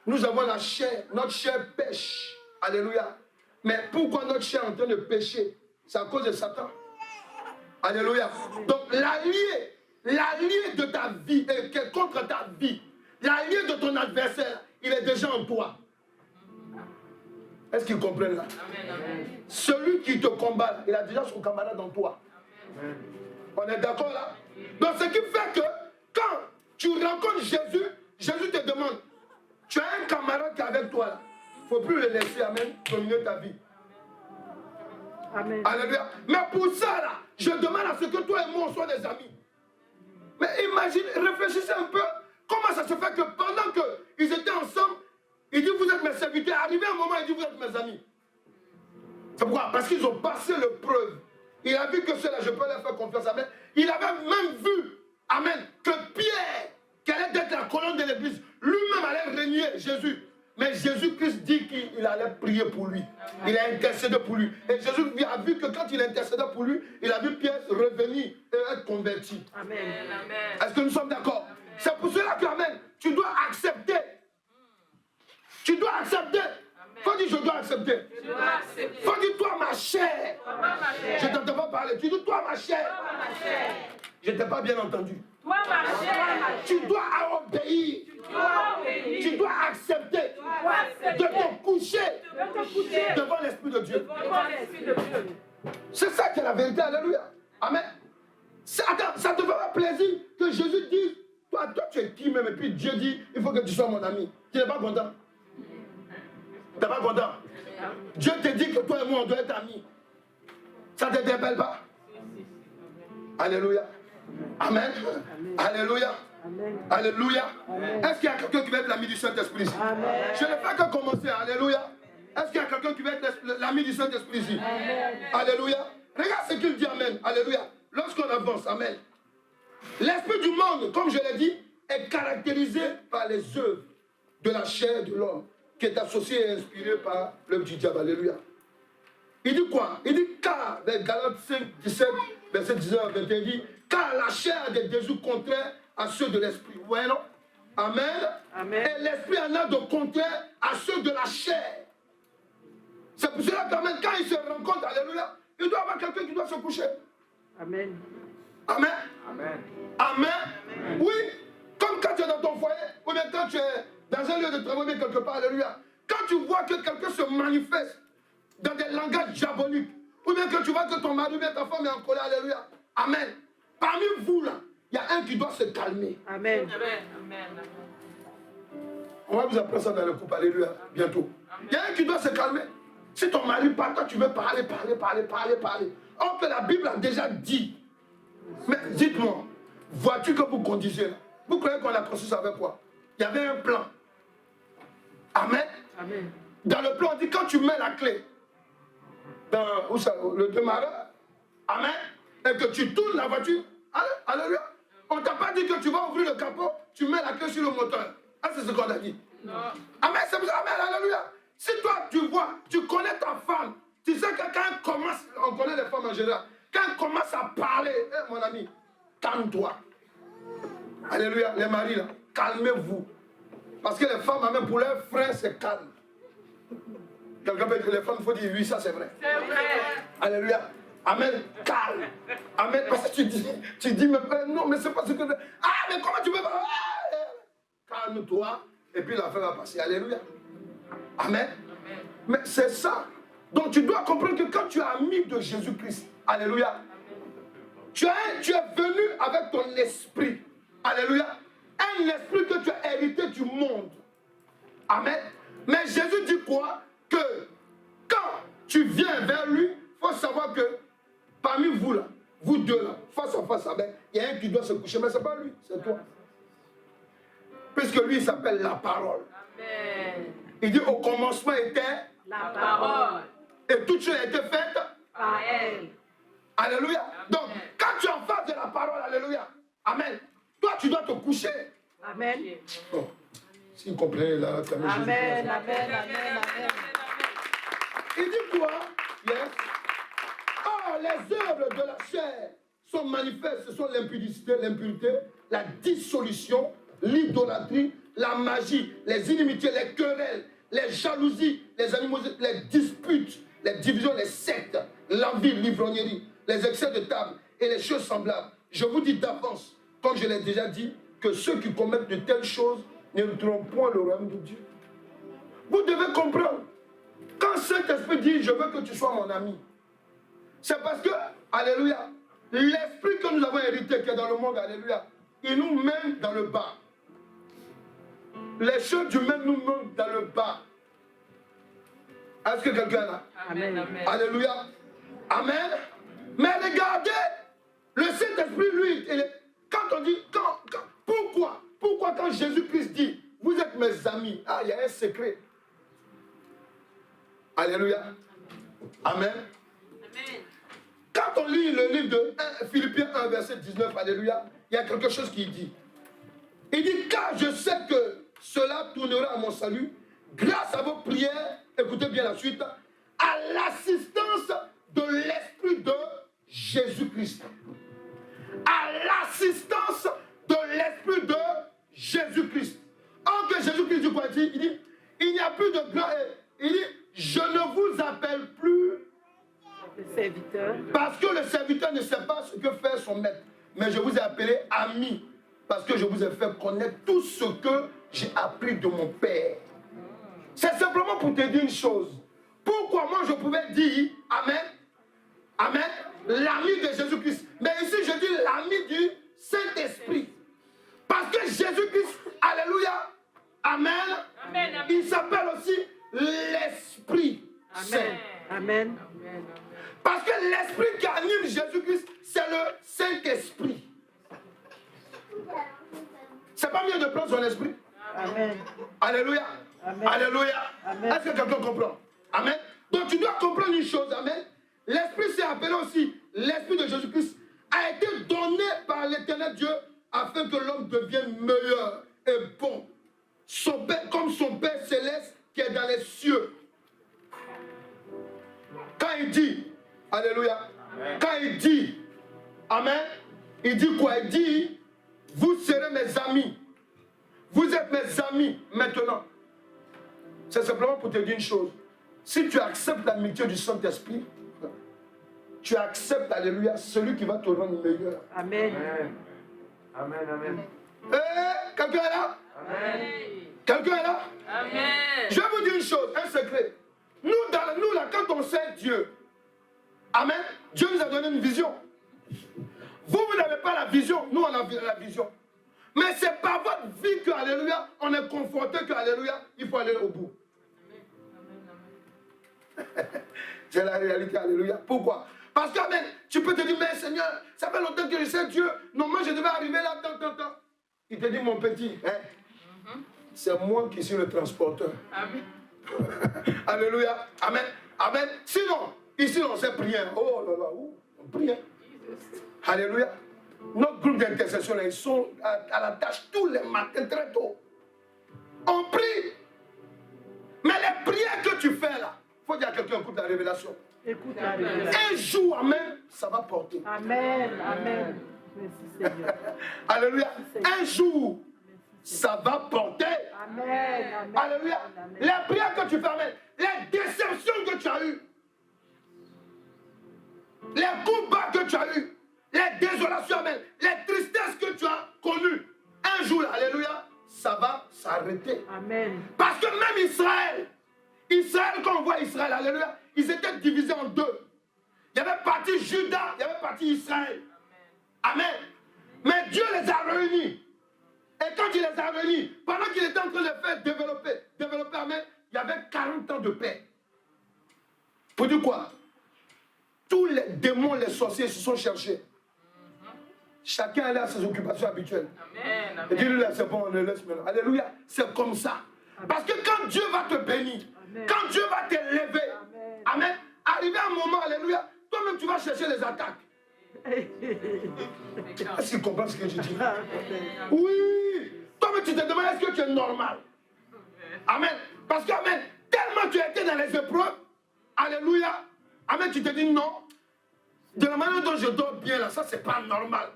Nous avons la chair. Notre chair pêche. Alléluia. Mais pourquoi notre chair est en train de pécher? C'est à cause de Satan. Alléluia. Donc l'allié de ta vie, qui est contre ta vie, l'allié de ton adversaire, il est déjà en toi. Est-ce qu'ils comprennent là? Amen, amen. Celui qui te combat, il a déjà son camarade en toi. Amen. On est d'accord là? Donc ce qui fait que quand tu rencontres Jésus, Jésus te demande, tu as un camarade qui est avec toi là. Il ne faut plus le laisser, amen, dominer ta vie. Amen. Alléluia. Mais pour ça là, je demande à ce que toi et moi on soit des amis. Mais imagine, réfléchissez un peu, comment ça se fait que pendant qu'ils étaient ensemble, il dit vous êtes mes serviteurs. Arrivé un moment, il dit vous êtes mes amis. C'est pourquoi? Parce qu'ils ont passé l'épreuve. Il a vu que cela, je peux leur faire confiance. Amen. Il avait même vu, amen, que Pierre, qui allait être la colonne de l'église, lui-même allait régner Jésus. Mais Jésus-Christ dit qu'il allait prier pour lui. Il a intercédé pour lui. Et Jésus a vu que quand il intercédait pour lui, il a vu Pierre revenir et être converti. Amen. Est-ce que nous sommes d'accord? C'est pour cela que, amen, tu dois accepter. Tu dois accepter. Faut dire je dois accepter. Faut dire toi ma chair. Je ne t'entends pas parler. Tu dis toi ma chair. Je ne t'ai pas bien entendu. Toi, ma chair. Tu dois obéir. Tu dois accepter de te coucher devant l'Esprit de Dieu. C'est ça qui est la vérité. Alléluia. Amen. Attends, ça te fera plaisir que Jésus dise, toi tu es qui même, et puis Dieu dit, il faut que tu sois mon ami. Tu n'es pas content? Tu n'es pas content? Dieu te dit que toi et moi on doit être amis. Ça ne te débelle pas? Alléluia. Amen. Alléluia. Amen. Alléluia. Amen. Est-ce qu'il y a quelqu'un qui va être l'ami du Saint-Esprit ici? Amen. Je ne fais que commencer. Alléluia. Est-ce qu'il y a quelqu'un qui va être l'ami du Saint-Esprit ici? Amen. Alléluia. Regarde ce qu'il dit. Amen. Alléluia. Lorsqu'on avance. Amen. L'esprit du monde, comme je l'ai dit, est caractérisé par les œuvres de la chair de l'homme, qui est associé et inspiré par l'œuvre du diable. Alléluia. Il dit quoi? Il dit car, dans Galates 5, 17, verset 19 à 21, il dit car la chair a des désirs contraires à ceux de l'esprit. Vous voyez, non? Amen. Amen. Et l'esprit en a de contraires à ceux de la chair. C'est pour cela quand même, quand ils se rencontrent, alléluia, il doit y avoir quelqu'un qui doit se coucher. Amen. Amen. Amen. Amen. Oui, comme quand tu es dans ton foyer, ou bien quand tu es dans un lieu de travail, mais quelque part, alléluia. Quand tu vois que quelqu'un se manifeste dans des langages diaboliques, ou bien que tu vois que ton mari ou bien ta femme est en colère, alléluia. Amen. Parmi vous là, il y a un qui doit se calmer. Amen. On va vous apprendre ça dans le couple, alléluia, bientôt. Il y a un qui doit se calmer. Si ton mari parle, toi tu veux parler. Or que la Bible a déjà dit. Mais dites-moi, voiture que vous conduisez là, vous croyez qu'on a construit ça avec quoi? Il y avait un plan. Amen. Amen. Dans le plan, on dit quand tu mets la clé dans le démarreur, amen, et que tu tournes la voiture, alléluia. On ne t'a pas dit que tu vas ouvrir le capot, tu mets la clé sur le moteur. Ah, c'est ce qu'on a dit. Non. Amen, c'est pour ça, amen, alléluia. Si toi, tu vois, tu connais ta femme, tu sais que quand elle commence, on connaît les femmes en général, quand elle commence à parler, mon ami, calme-toi. Alléluia, les maris là, calmez-vous. Parce que les femmes, même pour leurs frères, c'est calme. Quelqu'un peut dire, les femmes, il faut dire, oui, ça c'est vrai. C'est vrai. Alléluia. Amen. Calme. Amen. Parce que tu dis, mais non, mais c'est pas ce que... Ah, mais comment tu peux... Calme-toi, et puis l'affaire va passer. Alléluia. Amen. Mais c'est ça. Donc tu dois comprendre que quand tu es ami de Jésus-Christ, Alléluia. Tu es venu avec ton esprit. Alléluia. Un esprit que tu as hérité du monde. Amen. Mais Jésus dit quoi? Que quand tu viens vers lui, il faut savoir que parmi vous là, vous deux là, face à face, il y a un qui doit se coucher, mais ce n'est pas lui, c'est toi. Puisque lui, il s'appelle la parole. Amen. Il dit au commencement était La parole. et toute chose a été faite Par elle. Alléluia. Donc, quand tu es en face de la parole, alléluia. Amen. Toi, tu dois te coucher. Amen. Bon, si vous comprenez là, quand même, Amen, amen, amen, amen. il dit quoi? Yes. Or, les œuvres de la chair sont manifestes. Ce sont l'impudicité, la dissolution, l'idolâtrie, la magie, les inimitiés, les querelles, les jalousies, les animosités, les disputes, les divisions, les sectes, l'envie, l'ivrognerie, les excès de table et les choses semblables. Je vous dis d'avance, comme je l'ai déjà dit, que ceux qui commettent de telles choses n'entreront point le royaume de Dieu. Vous devez comprendre. Quand Saint-Esprit dit, je veux que tu sois mon ami, c'est parce que, alléluia, l'esprit que nous avons hérité, qui est dans le monde, alléluia, il nous mène dans le bas. Les choses du même nous mènent dans le bas. Est-ce que quelqu'un est là? Amen. Amen. Alléluia. Amen. Mais regardez, le Saint-Esprit, lui, quand on dit, pourquoi quand Jésus-Christ dit, vous êtes mes amis, il y a un secret. Alléluia. Amen. Amen. Quand on lit le livre de Philippiens 1, verset 19, alléluia, il y a quelque chose qui dit. Il dit, car je sais que cela tournera à mon salut, grâce à vos prières, écoutez bien la suite, à l'assistance de l'Esprit de Jésus-Christ. À l'assistance de l'Esprit de Jésus-Christ. Or que Jésus-Christ dit quoi? Il dit, il n'y a plus de grand. Il dit, je ne vous appelle plus Le serviteur. parce que le serviteur ne sait pas ce que fait son maître. Mais je vous ai appelé ami parce que je vous ai fait connaître tout ce que j'ai appris de mon Père. C'est simplement pour te dire une chose. Pourquoi moi je pouvais dire Amen, Amen, l'ami de Jésus-Christ. Mais ici je dis l'ami du Saint-Esprit. Parce que Jésus-Christ, alléluia, Amen, Amen, amen. il s'appelle aussi l'Esprit Saint. Amen. Parce que l'Esprit qui anime Jésus-Christ, c'est le Saint-Esprit. C'est pas mieux de prendre son esprit? Amen. Alléluia. Amen. Alléluia. Amen. Est-ce que quelqu'un comprend? Amen. Donc tu dois comprendre une chose. Amen. L'Esprit s'est appelé aussi l'Esprit de Jésus-Christ, a été donné par l'Éternel Dieu afin que l'homme devienne meilleur et bon. Comme son Père céleste qui est dans les cieux. Quand il dit, alléluia, quand il dit, amen, il dit quoi? Il dit, vous serez mes amis. Vous êtes mes amis maintenant. C'est simplement pour te dire une chose. Si tu acceptes l'amitié du Saint-Esprit, tu acceptes, alléluia, celui qui va te rendre meilleur. Amen. Amen, amen. Quelqu'un est là? Amen. Quelqu'un est là? Amen. Je vais vous dire une chose, un secret. Nous là, quand on sait Dieu, amen, Dieu nous a donné une vision. Vous n'avez pas la vision, nous on a la vision. Mais c'est par votre vie que, alléluia, on est conforté que, alléluia, il faut aller au bout. C'est la réalité, alléluia. Pourquoi? Parce que, amen, tu peux te dire, mais Seigneur, ça fait longtemps que je sais Dieu. Non, moi je devais arriver là, tant. Il te dit, mon petit, hein, c'est moi qui suis le transporteur. Amen. Alléluia. Amen. Amen. Sinon, ici on sait prier. Oh là là, on prie. Alléluia. Notre groupe d'intercession, ils sont à la tâche tous les matins très tôt. On prie. Mais les prières que tu fais là, il faut dire à quelqu'un, écoute la révélation. Écoute la révélation. Un jour, amen, ça va porter. Amen. Amen. Merci Seigneur. Alléluia. Un jour, ça va porter. Amen. Amen. Alléluia. Amen. Les prières que tu fais, amen, les déceptions que tu as eues, les combats que tu as eus, les désolations, amen, les tristesses que tu as connues, un jour, alléluia, ça va s'arrêter. Amen. Parce que même Israël, quand on voit Israël, alléluia, ils étaient divisés en deux. Il y avait partie Judas, il y avait parti Israël. Amen. Mais Dieu les a réunis. Et quand il les a réunis, pendant qu'il était en train de les faire développer, amen, il y avait 40 ans de paix. Pour dire quoi? Tous les démons, les sorciers se sont cherchés. Chacun est à ses occupations habituelles. Amen. Et dis-lui là, c'est bon, on le laisse maintenant. Alléluia. C'est comme ça. Parce que quand Dieu va te bénir, amen, quand Dieu va t'élever, amen, amen, arrivé à un moment, alléluia, toi-même tu vas chercher les attaques. Est-ce que tu comprends ce que je dis? Oui. Toi-même tu te demandes est-ce que tu es normal? Amen. Parce que, amen, tellement tu as été dans les épreuves, alléluia, amen, tu te dis non, de la manière dont je dors bien là, ça c'est pas normal.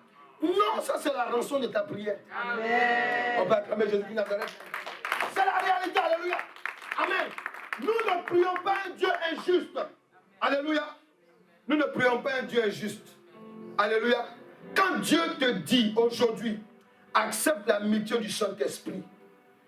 Non, ça c'est la rançon de ta prière. Amen. On va acclamer Jésus-Christ Nazareth. C'est la réalité, alléluia. Amen. Nous ne prions pas un Dieu injuste. Alléluia. Nous ne prions pas un Dieu injuste. Alléluia. Quand Dieu te dit aujourd'hui, accepte l'amitié du Saint-Esprit,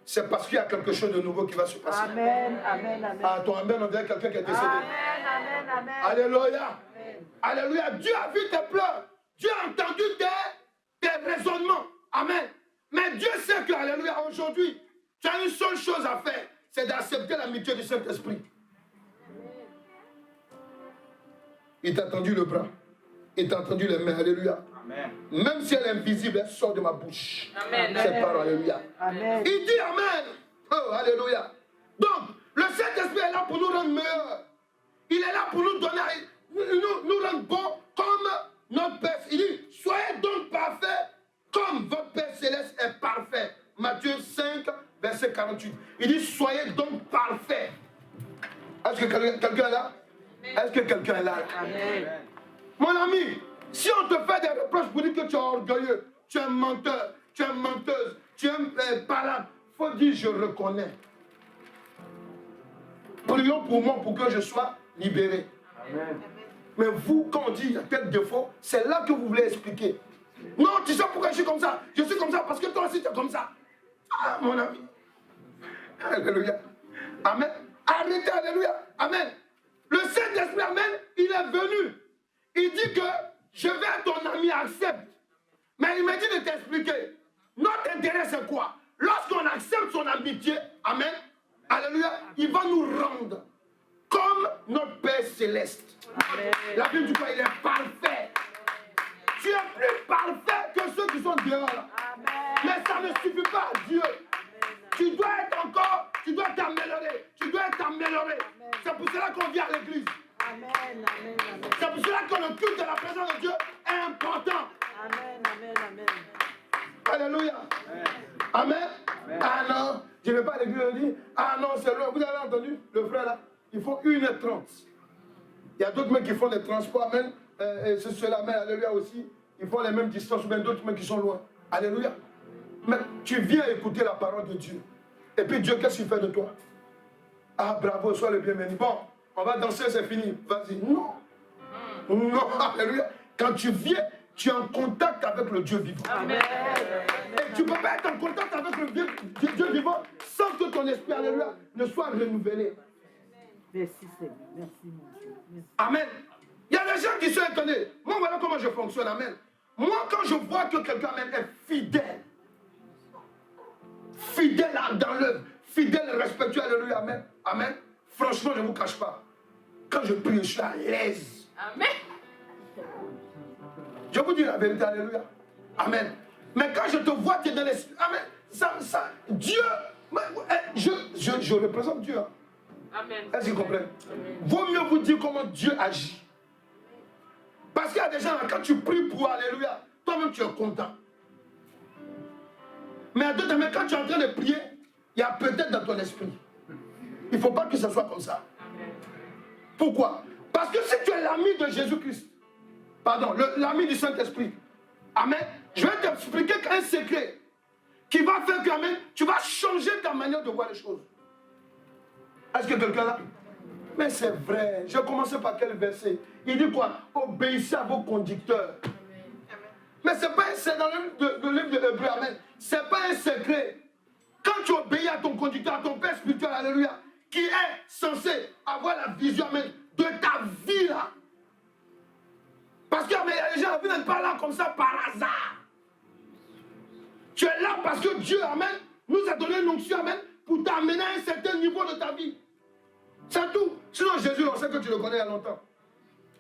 c'est parce qu'il y a quelque chose de nouveau qui va se passer. Amen, amen, amen. Ah, ton amen, on dirait quelqu'un qui est décédé. Amen, amen, amen. Alléluia. Amen. Alléluia. Dieu a vu tes pleurs. Dieu a entendu tes raisonnements. Amen. Mais Dieu sait que, alléluia, aujourd'hui, tu as une seule chose à faire, c'est d'accepter l'amitié du Saint-Esprit. Il t'a tendu le bras. Il t'a tendu les mains. Alléluia. Amen. Même si elle est invisible, elle sort de ma bouche. Amen. Cette parole, alléluia. Amen. Il dit amen. Oh, alléluia. Donc, le Saint-Esprit est là pour nous rendre meilleurs. Il est là pour nous donner, nous rendre bons comme notre Père. Il dit, soyez donc parfaits comme votre Père Céleste est parfait. Matthieu 5, verset 48. Il dit, soyez donc parfaits. Est-ce que quelqu'un est là? Est-ce que quelqu'un est là? Amen. Mon ami, si on te fait des reproches pour dire que tu es orgueilleux, tu es menteur, tu es menteuse, tu es parade, il faut dire je reconnais. Prions pour moi pour que je sois libéré. Amen. Mais vous, quand on dit il y a tel défaut, c'est là que vous voulez expliquer. Non, tu sais pourquoi je suis comme ça? Je suis comme ça parce que toi aussi tu es comme ça. Ah, mon ami. Alléluia. Amen. Arrêtez, alléluia. Amen. Le Saint-Esprit, amen, il est venu. Il dit que je vais à ton ami, accepte. Mais il m'a dit de t'expliquer. Notre intérêt, c'est quoi? Lorsqu'on accepte son amitié, amen, alléluia, il va nous rendre comme notre Père Céleste. Amen. La Bible dit quoi? Il est parfait. Tu es plus parfait que ceux qui sont dehors. Amen. Mais ça ne suffit pas à Dieu. Amen. Tu dois être encore, tu dois t'améliorer. Tu dois être amélioré. C'est pour cela qu'on vient à l'église. Amen, amen, amen. C'est pour cela que le culte de la présence de Dieu est important. Amen, amen, amen. Alléluia. Amen. Amen. Ah non, je ne vais pas à l'église et dire, ah non, c'est loin. Vous avez entendu le frère là? Il faut 1h30. Il y a d'autres mecs qui font des transports, amen. Et c'est cela, mais alléluia aussi. Ils font les mêmes distances, mais d'autres mecs qui sont loin. Alléluia. Mais tu viens écouter la parole de Dieu. Et puis Dieu, qu'est-ce qu'il fait de toi? Ah, bravo, sois le bienvenu. Bon, on va danser, c'est fini. Vas-y. Non. Non, alléluia. Quand tu viens, tu es en contact avec le Dieu vivant. Amen. Et tu ne peux pas être en contact avec le Dieu vivant sans que ton esprit, alléluia, ne soit renouvelé. Merci Seigneur. Merci mon Dieu. Merci. Amen. Il y a des gens qui sont étonnés. Moi, voilà comment je fonctionne. Amen. Moi, quand je vois que quelqu'un est fidèle, fidèle dans l'œuvre, fidèle et respectueux, alléluia, amen, amen. Franchement, je ne vous cache pas. Quand je prie, je suis à l'aise. Amen. Je vous dis la vérité, alléluia. Amen. Mais quand je te vois, tu es dans l'esprit. Amen. Dieu, je représente Dieu. Hein. Amen. Est-ce que vous comprenez? Vaut mieux vous dire comment Dieu agit. Parce qu'il y a des gens, là, quand tu pries pour alléluia, toi-même tu es content. Mais à d'autres, quand tu es en train de prier, il y a peut-être dans ton esprit. Il ne faut pas que ce soit comme ça. Pourquoi? Parce que si tu es l'ami de Jésus-Christ, pardon, l'ami du Saint-Esprit, amen, je vais t'expliquer un secret qui va faire que, amen, tu vas changer ta manière de voir les choses. Est-ce que quelqu'un là? Mais c'est vrai. Je vais commencer par quel verset? Il dit quoi? Obéissez à vos conducteurs. Mais c'est pas dans le livre de l'Hébreu, amen. C'est pas un secret. Quand tu obéis à ton conducteur, à ton Père spirituel, alléluia, qui est censé avoir la vision, amen, de ta vie là. Parce que les gens, vous n'êtes pas là comme ça par hasard. Tu es là parce que Dieu, amen, nous a donné une onction, amen, pour t'amener à un certain niveau de ta vie. C'est tout. Sinon, Jésus, on sait que tu le connais il y a longtemps.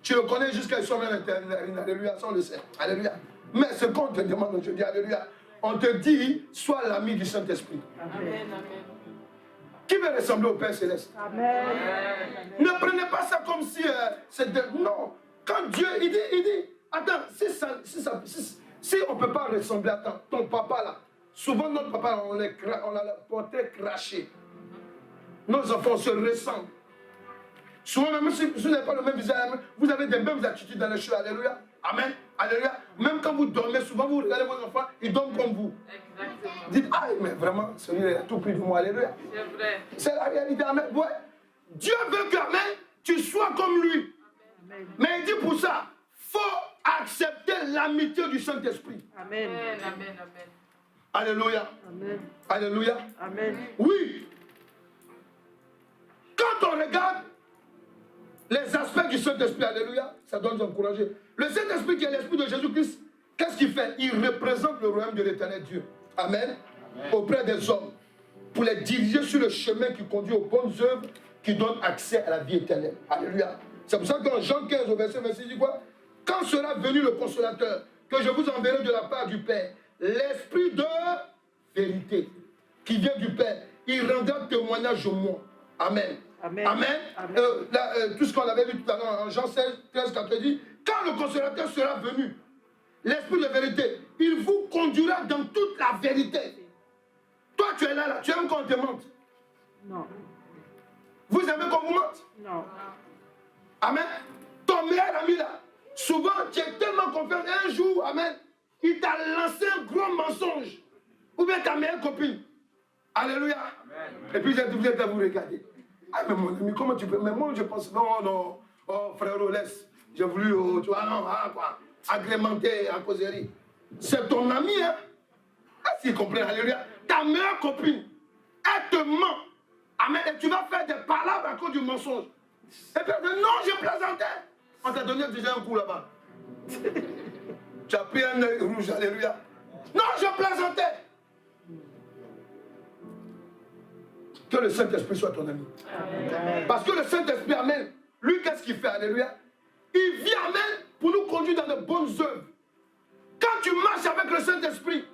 Tu le connais jusqu'à son même éternel. Alléluia, ça on le sait. Alléluia. Mais ce qu'on te demande aujourd'hui, alléluia, on te dit, sois l'ami du Saint-Esprit. Amen. Qui veut ressembler au Père Céleste? Amen. Ne prenez pas ça comme si c'est de... Non. Quand Dieu, il dit, attends, si on ne peut pas ressembler à ton papa là, souvent notre papa, on a le portrait craché. Nos enfants se ressemblent. Souvent, même si vous n'avez pas le même visage, vous avez des mêmes attitudes dans les choses. Alléluia. Amen. Alléluia. Même quand vous dormez, souvent vous regardez vos enfants, ils dorment comme vous. Exactement. Dites, ah, mais vraiment, celui-là a tout pris de moi. Alléluia. C'est vrai. C'est la réalité. Amen. Ouais. Dieu veut que, amen, tu sois comme lui. Amen. Mais il dit pour ça, il faut accepter l'amitié du Saint-Esprit. Amen. Amen. Alléluia. Amen. Alléluia. Amen. Oui. Quand on regarde les aspects du Saint-Esprit, alléluia, ça doit nous encourager. Le Saint-Esprit qui est l'Esprit de Jésus-Christ, qu'est-ce qu'il fait? Il représente le royaume de l'éternel Dieu. Amen. Auprès des hommes. Pour les diriger sur le chemin qui conduit aux bonnes œuvres qui donnent accès à la vie éternelle. Alléluia. C'est pour ça qu'en Jean 15, au verset 26, il dit quoi? Quand sera venu le consolateur, que je vous enverrai de la part du Père, l'Esprit de vérité, qui vient du Père, il rendra témoignage au moi. Amen. Amen. Amen. Amen. Tout ce qu'on avait vu tout à l'heure en Jean 16, 13, 14 dit, quand le consolateur sera venu, l'Esprit de vérité, il vous conduira dans toute la vérité. Toi, tu es là, tu aimes qu'on te mente. Non. Vous aimez qu'on vous mente? Non. Amen. Ton meilleur ami là, souvent tu es tellement confiant, un jour, amen, il t'a lancé un gros mensonge. Ou bien ta meilleure copine. Alléluia. Amen. Et puis vous êtes à vous regarder. Ah mais mon ami, comment tu peux? Mais moi je pense, non, oh frère, laisse. J'ai voulu, tu vois, non, quoi, agrémenter en causerie. C'est ton ami, hein. Ah s'il comprend, alléluia. Ta meilleure copine, elle te ment. Amen. Et tu vas faire des palabres à cause du mensonge. Et puis elle dit, non, je plaisantais. On t'a donné déjà un coup là-bas. Tu as pris un œil rouge, alléluia. Non, je plaisantais. Que le Saint-Esprit soit ton ami. Amen. Parce que le Saint-Esprit, amen, lui, qu'est-ce qu'il fait, alléluia? Il vient, amen, pour nous conduire dans de bonnes œuvres. Quand tu marches avec le Saint-Esprit,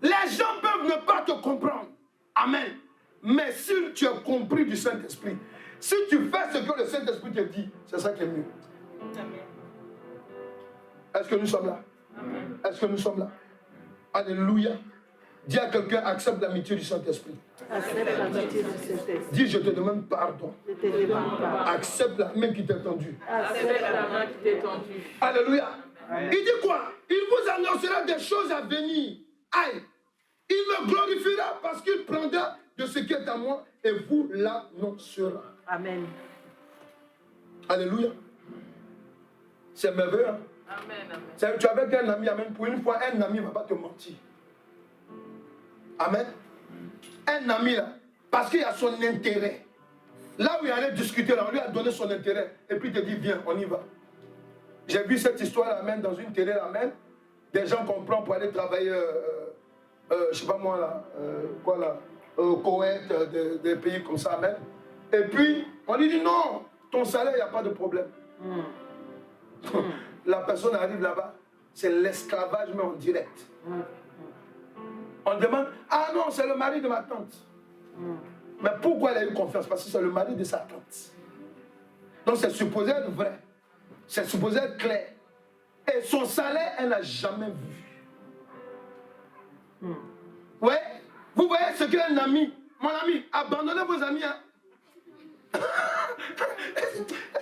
les gens peuvent ne pas te comprendre. Amen. Mais si tu as compris du Saint-Esprit, si tu fais ce que le Saint-Esprit te dit, c'est ça qui est mieux. Amen. Est-ce que nous sommes là? Amen. Est-ce que nous sommes là? Alléluia. Dis à quelqu'un, accepte l'amitié du Saint-Esprit. Accepte l'amitié du Saint-Esprit. Dis, je te demande pardon. Je te demande pardon. Accepte la main qui t'est tendue. Accepte la main qui t'est tendue. Alléluia. Amen. Il dit quoi? Il vous annoncera des choses à venir. Aïe. Il me glorifiera parce qu'il prendra de ce qui est à moi et vous l'annoncera. Amen. Alléluia. C'est merveilleux. Hein? Amen. Tu es avec un ami, amen. Pour une fois, un ami ne va pas te mentir. Amen. Un ami là, parce qu'il a son intérêt. Là où il allait discuter, là, on lui a donné son intérêt. Et puis il te dit, viens, on y va. J'ai vu cette histoire, amen, dans une télé, amen. Des gens qu'on prend pour aller travailler, je ne sais pas moi, là, quoi là, au Koweït, des pays comme ça, amen. Et puis, on lui dit, non, ton salaire, il n'y a pas de problème. La personne arrive là-bas, c'est l'esclavage, mais en direct. On demande, ah non, c'est le mari de ma tante. Mais pourquoi elle a eu confiance? Parce que c'est le mari de sa tante. Donc c'est supposé être vrai. C'est supposé être clair. Et son salaire, elle n'a jamais vu. Ouais, vous voyez ce qu'un ami, mon ami, abandonnez vos amis. Hein?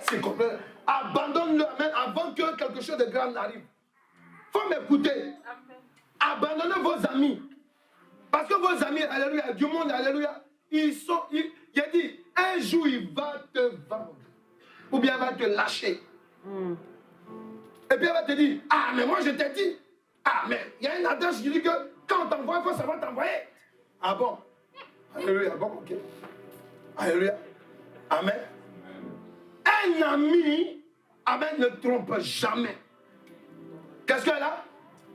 C'est complet. Abandonne-le avant que quelque chose de grave n'arrive. Il faut m'écouter. Abandonnez vos amis. Parce que vos amis, alléluia, du monde, alléluia, il a dit, un jour il va te vendre. Ou bien il va te lâcher. Et puis il va te dire, ah mais moi je t'ai dit. Ah mais il y a une adresse qui dit que quand on t'envoie, il faut savoir t'envoyer. Ah bon? Alléluia, bon, ok. Alléluia. Amen. Un ami, amen, ne trompe jamais. Qu'est-ce qu'elle a?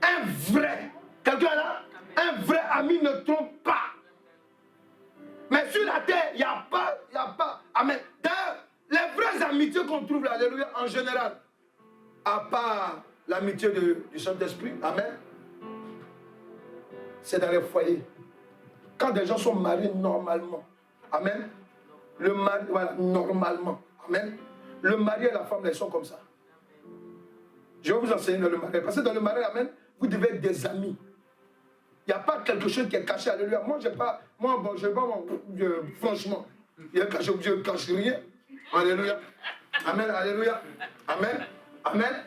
Un vrai. Quelqu'un là? Un vrai ami ne trompe pas. Mais sur la terre, il n'y a pas. Amen. D'ailleurs, les vraies amitiés qu'on trouve là, alléluia, en général, à part l'amitié du Saint-Esprit, amen, c'est dans les foyers. Quand des gens sont mariés normalement, amen, le mari, voilà, normalement, amen, le mari et la femme, ils sont comme ça. Je vais vous enseigner dans le mariage. Parce que dans le mariage, amen, vous devez être des amis. Il n'y a pas quelque chose qui est caché, alléluia. Moi, je n'ai pas, franchement, je ne cache rien. Alléluia. Amen, alléluia. Amen, amen.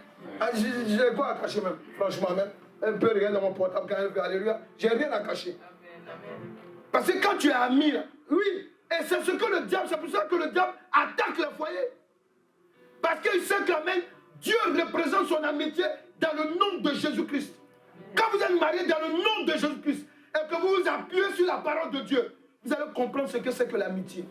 J'ai quoi à cacher même, franchement, amen. Un peu rien dans mon portable quand elle veut, alléluia. J'ai rien à cacher. Parce que quand tu es ami, là, oui, et c'est ce que le diable, c'est pour ça que le diable attaque le foyer. Parce qu'il sait que, amen, Dieu représente son amitié dans le nom de Jésus-Christ. Quand vous êtes mariés dans le nom de Jésus-Christ et que vous vous appuyez sur la parole de Dieu, vous allez comprendre ce que c'est que l'amitié.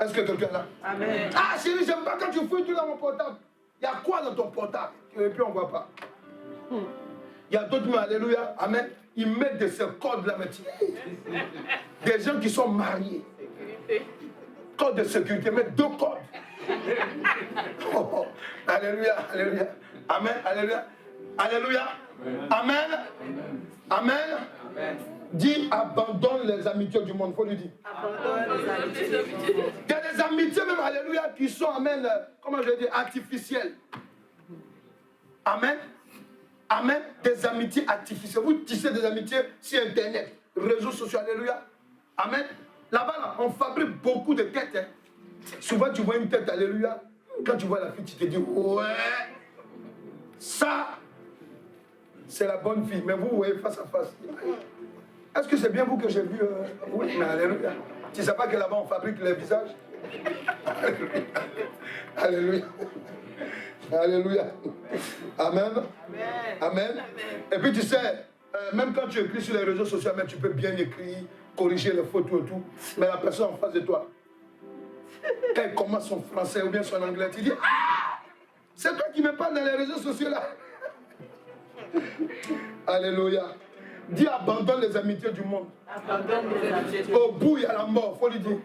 Est-ce que quelqu'un est là? Amen. Ah chérie, j'aime pas quand tu fouilles tout dans mon portable. Il y a quoi dans ton portable? Et puis on ne voit pas. Il y a d'autres, mais alléluia, amen. Ils mettent de ces codes là maintenant. Des gens qui sont mariés. Code de sécurité, mettent 2 codes. Oh, alléluia, alléluia. Amen, alléluia. Alléluia. Amen. Amen. Amen. Dis abandonne les amitiés du monde. Il faut lui dire. Abandonne les amitiés du monde. Il y a des amitiés même, alléluia, qui sont, amen, comment je vais dire, artificielles. Amen. Amen. Des amitiés artificielles. Vous tissez des amitiés sur Internet, réseaux sociaux, alléluia. Amen. Là-bas, là, on fabrique beaucoup de têtes. Hein. Souvent, tu vois une tête, alléluia. Quand tu vois la fille, tu te dis, ouais, ça, c'est la bonne fille. Mais vous voyez face à face. Est-ce que c'est bien vous que j'ai vu? Oui, mais alléluia. Tu ne sais pas que là-bas, on fabrique les visages? Alléluia. Alléluia. Amen. Amen. Et puis tu sais, même quand tu écris sur les réseaux sociaux, tu peux bien écrire, corriger les photos et tout. Mais la personne en face de toi, quand elle commence son français ou bien son anglais, tu dis, ah, c'est toi qui me parles dans les réseaux sociaux là. Alléluia. Dis abandonne les amitiés du monde. Abandonne les amitiés du monde. Au bout, il y a la mort, il faut lui dire.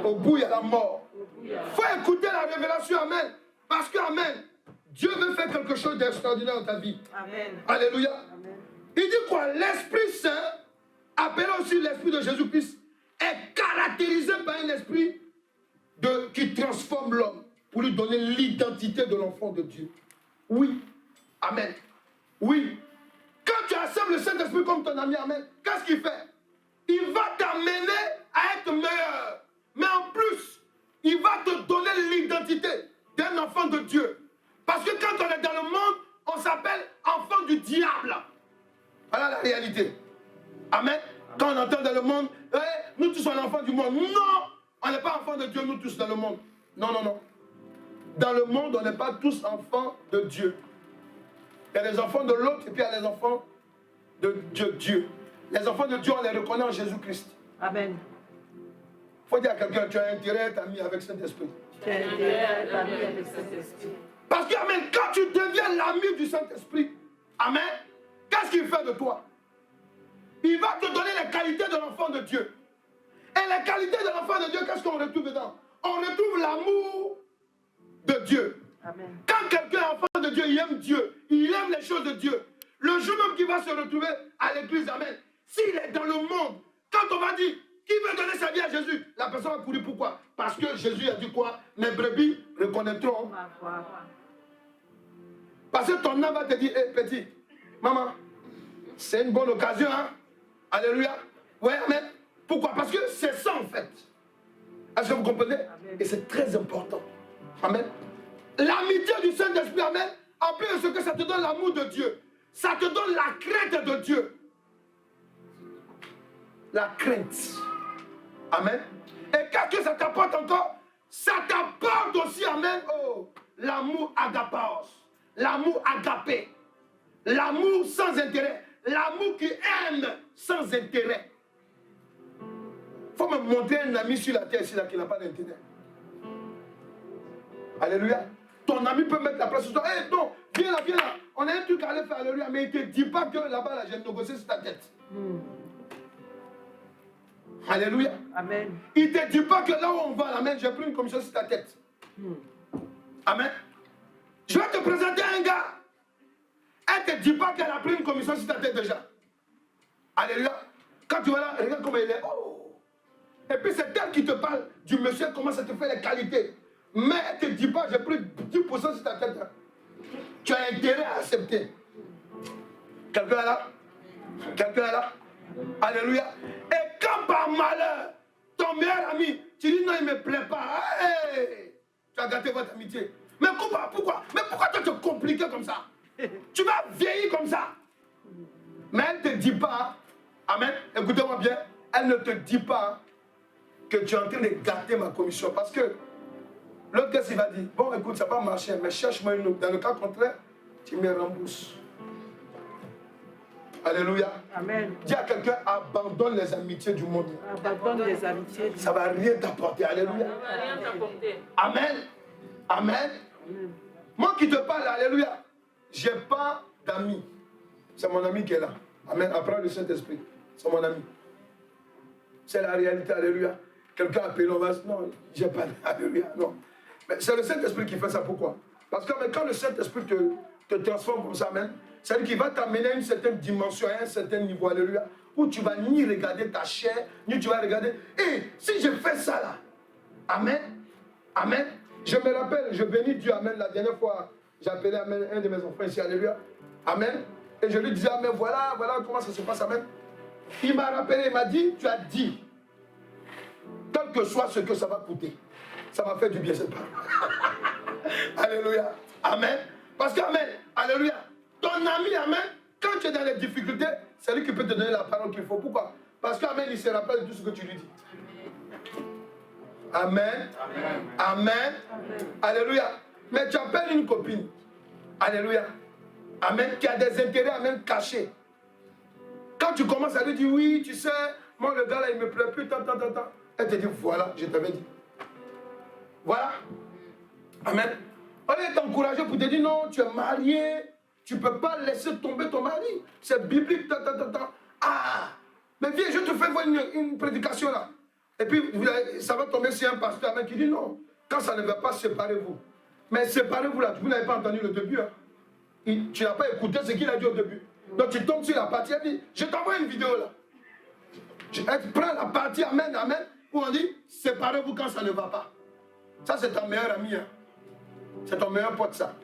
Au bout, il y a la mort. Il faut écouter la révélation, amen. Parce que, amen, Dieu veut faire quelque chose d'extraordinaire dans ta vie. Amen. Alléluia. Amen. Il dit quoi? L'Esprit Saint, appelé aussi l'Esprit de Jésus-Christ, est caractérisé par un esprit qui transforme l'homme pour lui donner l'identité de l'enfant de Dieu. Oui. Amen. Oui. Quand tu acceptes le Saint-Esprit comme ton ami, amen, qu'est-ce qu'il fait? Il va t'amener à être meilleur. Mais en plus, il va te donner l'identité d'un enfant de Dieu. Parce que quand on est dans le monde, on s'appelle enfant du diable. Voilà la réalité. Amen. Quand on entend dans le monde, nous tous sommes enfants du monde. Non, on n'est pas enfants de Dieu, nous tous dans le monde. Non, non, non. Dans le monde, on n'est pas tous enfants de Dieu. Il y a les enfants de l'autre et puis il y a les enfants de Dieu. Les enfants de Dieu, on les reconnaît en Jésus-Christ. Amen. Il faut dire à quelqu'un, tu as intérêt à être ami avec Saint-Esprit. Tu as intérêt à être ami avec Saint-Esprit. Parce que, amen, quand tu deviens l'ami du Saint-Esprit, amen, qu'est-ce qu'il fait de toi? Il va te donner les qualités de l'enfant de Dieu. Et les qualités de l'enfant de Dieu, qu'est-ce qu'on retrouve dedans? On retrouve l'amour de Dieu. Amen. Quand quelqu'un est enfant de Dieu, il aime Dieu, il aime les choses de Dieu. Le jour même qu'il va se retrouver à l'église, amen, s'il est dans le monde, quand on va dire, qui veut donner sa vie à Jésus? La personne va courir. Pourquoi? Parce que Jésus a dit quoi? Mes brebis reconnaîtront. Parce que ton âme va te dire, hé, petit, maman, c'est une bonne occasion, hein? Alléluia. Oui, amen. Pourquoi? Parce que c'est ça en fait. Est-ce que vous comprenez? Amen. Et c'est très important. Amen. L'amitié du Saint-Esprit, amen, en plus de ce que ça te donne l'amour de Dieu, ça te donne la crainte de Dieu. La crainte. Amen. Et qu'est-ce que ça t'apporte encore? Ça t'apporte aussi, amen, oh, l'amour agapaos, l'amour agapé, l'amour sans intérêt, l'amour qui aime sans intérêt. Il faut me montrer un ami sur la terre ici là, qui n'a pas d'intérêt. Alléluia. ton ami peut mettre la pression sur toi. Hé, non, viens là. On a un truc à aller faire, alléluia. Mais il ne te dit pas que là-bas, là, j'ai négocié sur ta tête. Alléluia. Amen. Il ne te dit pas que là où on va, amen, j'ai pris une commission sur ta tête. Amen. Je vais te présenter un gars. Elle ne te dit pas qu'elle a pris une commission sur ta tête déjà. Alléluia. Quand tu vas là, regarde comment il est. Oh. Et puis c'est elle qui te parle du monsieur, comment ça te fait les qualités. Mais elle ne te dit pas, j'ai pris 10% sur ta tête. Tu as intérêt à accepter. Quelqu'un est là? Quelqu'un est là? Alléluia. Et quand par malheur, ton meilleur ami, tu dis non, il ne me plaît pas. Hey, tu as gâté votre amitié. Mais pourquoi? Mais pourquoi tu te compliquer comme ça? Tu vas vieillir comme ça. Mais elle ne te dit pas, amen, écoutez-moi bien, elle ne te dit pas que tu es en train de gâter ma commission. Parce que l'autre, qu'est-ce qu'il va dire? Bon, écoute, ça va marcher, mais cherche-moi une autre. Dans le cas contraire, tu me rembourses. Alléluia. Amen. Dis à quelqu'un, abandonne les amitiés du monde. Abandonne les amitiés. Ça ne va rien t'apporter. Alléluia. Ça va rien t'apporter. Amen. Amen. Moi qui te parle, alléluia. Je n'ai pas d'amis. C'est mon ami qui est là. Amen. Après le Saint-Esprit. C'est mon ami. C'est la réalité. Alléluia. Quelqu'un appelle, on va dire, non, je n'ai pas d'alléluia. Non. Mais c'est le Saint-Esprit qui fait ça. Pourquoi? Parce que quand le Saint-Esprit te transforme comme ça, amen, c'est-à-dire qu'il va t'amener à une certaine dimension, à un certain niveau, alléluia, où tu vas ni regarder ta chair, ni tu vas regarder. Et si je fais ça là, amen, amen. Je me rappelle, je bénis Dieu, amen, la dernière fois, j'appelais un de mes enfants ici, alléluia, amen. Et je lui disais, amen, voilà comment ça se passe, amen. Il m'a rappelé, il m'a dit, tu as dit, quel que soit ce que ça va coûter, ça m'a fait du bien cette parole. Alléluia, amen. Parce que, amen, alléluia, ton ami, amen, quand tu es dans les difficultés, c'est lui qui peut te donner la parole qu'il faut. Pourquoi? Parce que, amen, il se rappelle de tout ce que tu lui dis. Amen. Amen. Amen. Amen. Alléluia. Mais tu appelles une copine. Alléluia. Amen. Qui a des intérêts, amen, cachés. Quand tu commences à lui dire, oui, tu sais, moi, le gars là, il me plaît plus, tant. Elle te dit, voilà, je t'avais dit. Voilà. Amen. On est t'encourager pour te dire, non, tu es marié, tu ne peux pas laisser tomber ton mari. C'est biblique, tant. Ah, mais viens, je te fais voir une prédication là. Et puis, ça va tomber sur un pasteur qui dit, non, quand ça ne va pas, séparez-vous. Mais séparez-vous là, vous n'avez pas entendu le début. Hein. Tu n'as pas écouté ce qu'il a dit au début. Donc tu tombes sur la partie, elle dit, je t'envoie une vidéo là. Elle prend la partie, amen, où on dit, séparez-vous quand ça ne va pas. Ça, c'est ton meilleur ami. Hein. C'est ton meilleur pote, ça.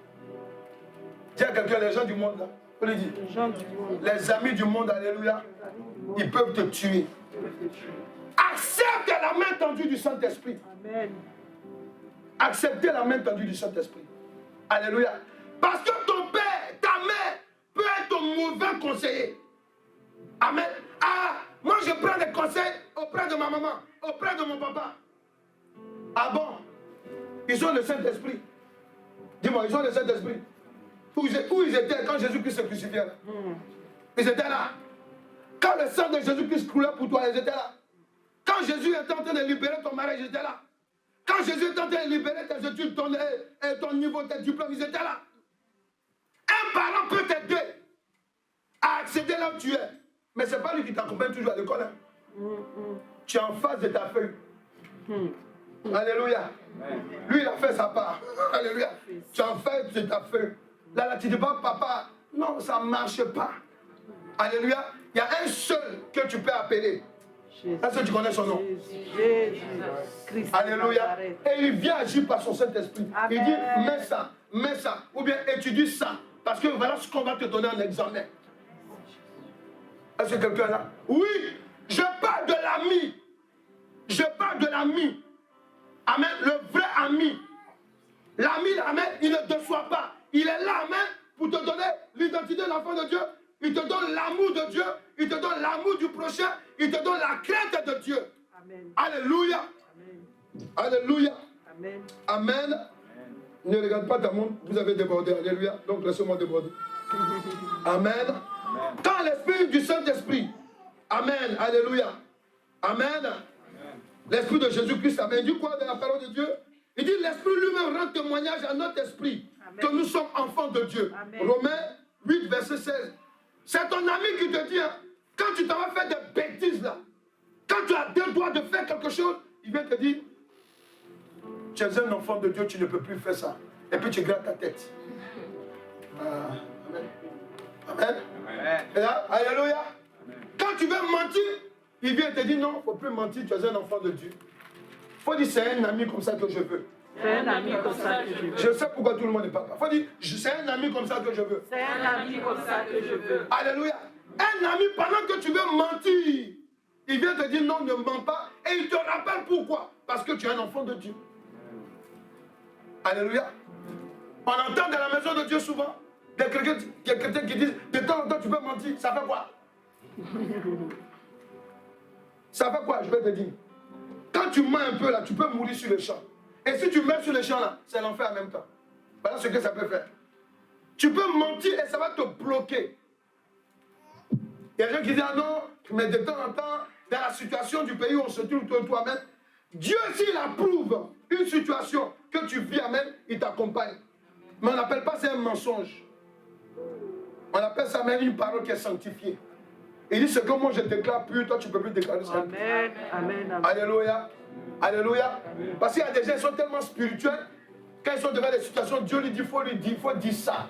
Dis à quelqu'un, les gens du monde, là. On lui dit, les amis du monde, alléluia, ils peuvent te tuer. Accepte la main tendue du Saint-Esprit. Amen. Acceptez la main tendue du Saint-Esprit. Alléluia. Parce que ton père, ta mère, peut être ton mauvais conseiller. Amen. Ah, moi je prends des conseils auprès de ma maman, auprès de mon papa. Ah bon? Ils ont le Saint-Esprit. Dis-moi, ils ont le Saint-Esprit. Où ils étaient quand Jésus-Christ se crucifiait? Ils étaient là. Quand le sang de Jésus-Christ coulait pour toi, ils étaient là. Quand Jésus était en train de libérer ton mariage, ils étaient là. Quand Jésus était en train de libérer tes études, ton niveau, tes diplômes, ils étaient là. Un parent peut t'aider à accéder là où tu es. Mais ce n'est pas lui qui t'accompagne toujours à l'école. Hein. Tu es en face de ta feuille. Alléluia. Lui, il a fait sa part. Alléluia. Tu es en face de ta feuille. Là, tu ne dis pas, papa, non, ça ne marche pas. Alléluia. Il y a un seul que tu peux appeler. Est-ce que tu connais son nom? Jésus. Alléluia. Et il vient agir par son Saint-Esprit. Il dit, mets ça. Ou bien étudie ça. Parce que voilà ce qu'on va te donner en examen. Est-ce que quelqu'un est là? Oui, je parle de l'ami. Je parle de l'ami. Amen. Le vrai ami. L'ami, amen, il ne te déçoit pas. Il est là, amen, pour te donner l'identité de l'enfant de Dieu. Il te donne l'amour de Dieu. Il te donne l'amour du prochain. Il te donne la crainte de Dieu. Amen. Alléluia. Amen. Alléluia. Amen. Amen. Ne regarde pas ta montre. Vous avez débordé. Alléluia. Donc laissez-moi déborder. Amen. Amen. Quand l'Esprit du Saint-Esprit. Amen. Alléluia. Amen. L'Esprit de Jésus-Christ. Amen. Il dit quoi dans la parole de Dieu? Il dit, l'Esprit lui-même rend témoignage à notre esprit que nous sommes enfants de Dieu. Amen. Romains 8, verset 16. C'est ton ami qui te dit, hein, quand tu t'en vas faire des bêtises là, quand tu as deux doigts de faire quelque chose, il vient te dire, tu es un enfant de Dieu, tu ne peux plus faire ça. Et puis tu grattes ta tête. Amen. Amen. Amen. Et là, alléluia. Quand tu veux mentir, il vient te dire non, il ne faut plus mentir, tu es un enfant de Dieu. Il faut dire c'est un ami comme ça que je veux. C'est un ami comme ça que je veux. Je sais pourquoi tout le monde n'est pas là. Il faut dire c'est un ami comme ça que je veux. C'est un ami comme ça que je veux. Alléluia. Un ami, pendant que tu veux mentir, il vient te dire non, ne mens pas. Et il te rappelle pourquoi. Parce que tu es un enfant de Dieu. Alléluia. On entend dans la maison de Dieu souvent des chrétiens qui disent de temps en temps tu peux mentir. Ça fait quoi? Ça fait quoi? Je vais te dire. Quand tu mens un peu là, tu peux mourir sur le champ. Et si tu meurs sur le champ là, c'est l'enfer en même temps. Voilà ce que ça peut faire. Tu peux mentir et ça va te bloquer. Il y a des gens qui disent ah non, mais de temps en temps, dans la situation du pays où on se trouve toi-même, Dieu s'il approuve une situation que tu vis, amen, il t'accompagne. Mais on n'appelle pas ça un mensonge. On appelle ça même une parole qui est sanctifiée. Il dit ce que moi je déclare pur, toi tu ne peux plus déclarer ça. Amen. Amen. Amen. Alléluia. Alléluia. Parce qu'il y a des gens qui sont tellement spirituels, quand ils sont devant des situations, Dieu lui dit, il faut dire ça.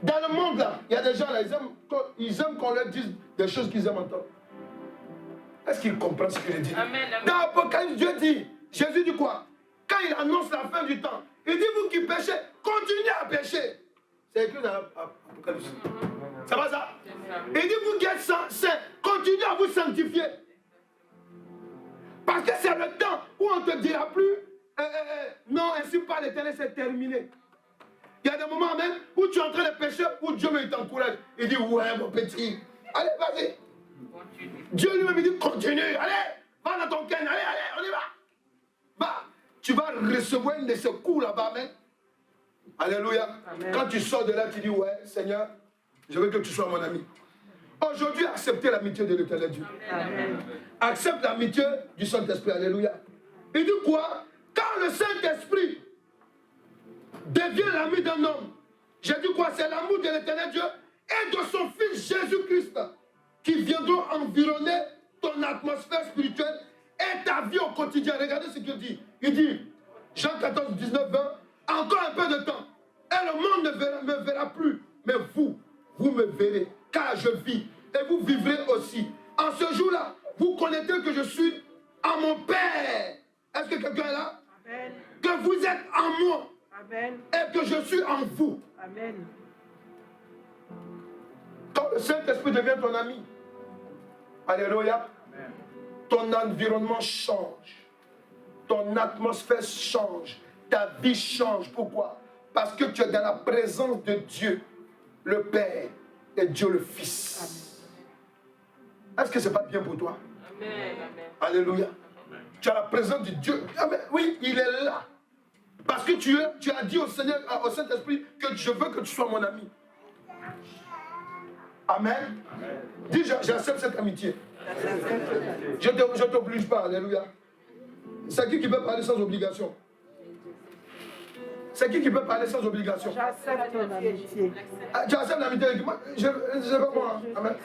Dans le monde là, il y a des gens là, ils aiment qu'on leur dise des choses qu'ils aiment entendre. Est-ce qu'ils comprennent ce qu'il dit? Amen, amen. Dans l'Apocalypse, Dieu dit, Jésus dit quoi? Quand il annonce la fin du temps, il dit vous qui péchez, continuez à pécher. C'est écrit dans l'Apocalypse. Ça va ça? Il dit vous qui êtes saints, continuez à vous sanctifier. Parce que c'est le temps où on ne te dira plus, non, ainsi par l'Éternel, c'est terminé. Il y a des moments même où tu es en train de pécher, où Dieu me t'encourage. Il dit, ouais, mon petit, allez, vas-y. Dieu lui-même dit, continue, allez, va dans ton ken, allez, on y va. Va, tu vas recevoir une de ces coups là-bas, amen. Alléluia. Amen. Quand tu sors de là, tu dis, ouais, Seigneur, je veux que tu sois mon ami. Aujourd'hui, acceptez l'amitié de l'Éternel Dieu. Amen. Accepte l'amitié du Saint-Esprit. Alléluia. Il dit quoi? Quand le Saint-Esprit devient l'ami d'un homme, j'ai dit quoi? C'est l'amour de l'Éternel Dieu et de son Fils Jésus-Christ qui viendront environner ton atmosphère spirituelle et ta vie au quotidien. Regardez ce qu'il dit. Il dit, Jean 14, 19, 20, encore un peu de temps et le monde ne me verra plus, mais vous me verrez, car je vis et vous vivrez aussi. En ce jour-là, vous connaîtrez que je suis en mon Père. Est-ce que quelqu'un est là? Amen. Que vous êtes en moi. Amen. Et que je suis en vous. Amen. Quand le Saint-Esprit devient ton ami, alléluia, amen, ton environnement change. Ton atmosphère change. Ta vie change. Pourquoi? Parce que tu es dans la présence de Dieu, le Père, et Dieu le Fils. Est-ce que ce n'est pas bien pour toi? Amen. Alléluia. Amen. Tu as la présence de Dieu. Amen. Oui, il est là. Parce que tu as dit au Seigneur, au Saint-Esprit, que je veux que tu sois mon ami. Amen. Amen. Dis, j'accepte cette amitié. Je ne t'oblige pas. Alléluia. C'est qui peut parler sans obligation? C'est qui peut parler sans obligation? J'accepte ton amitié. Tu acceptes l'amitié avec moi? Je ne veux pas. Amen.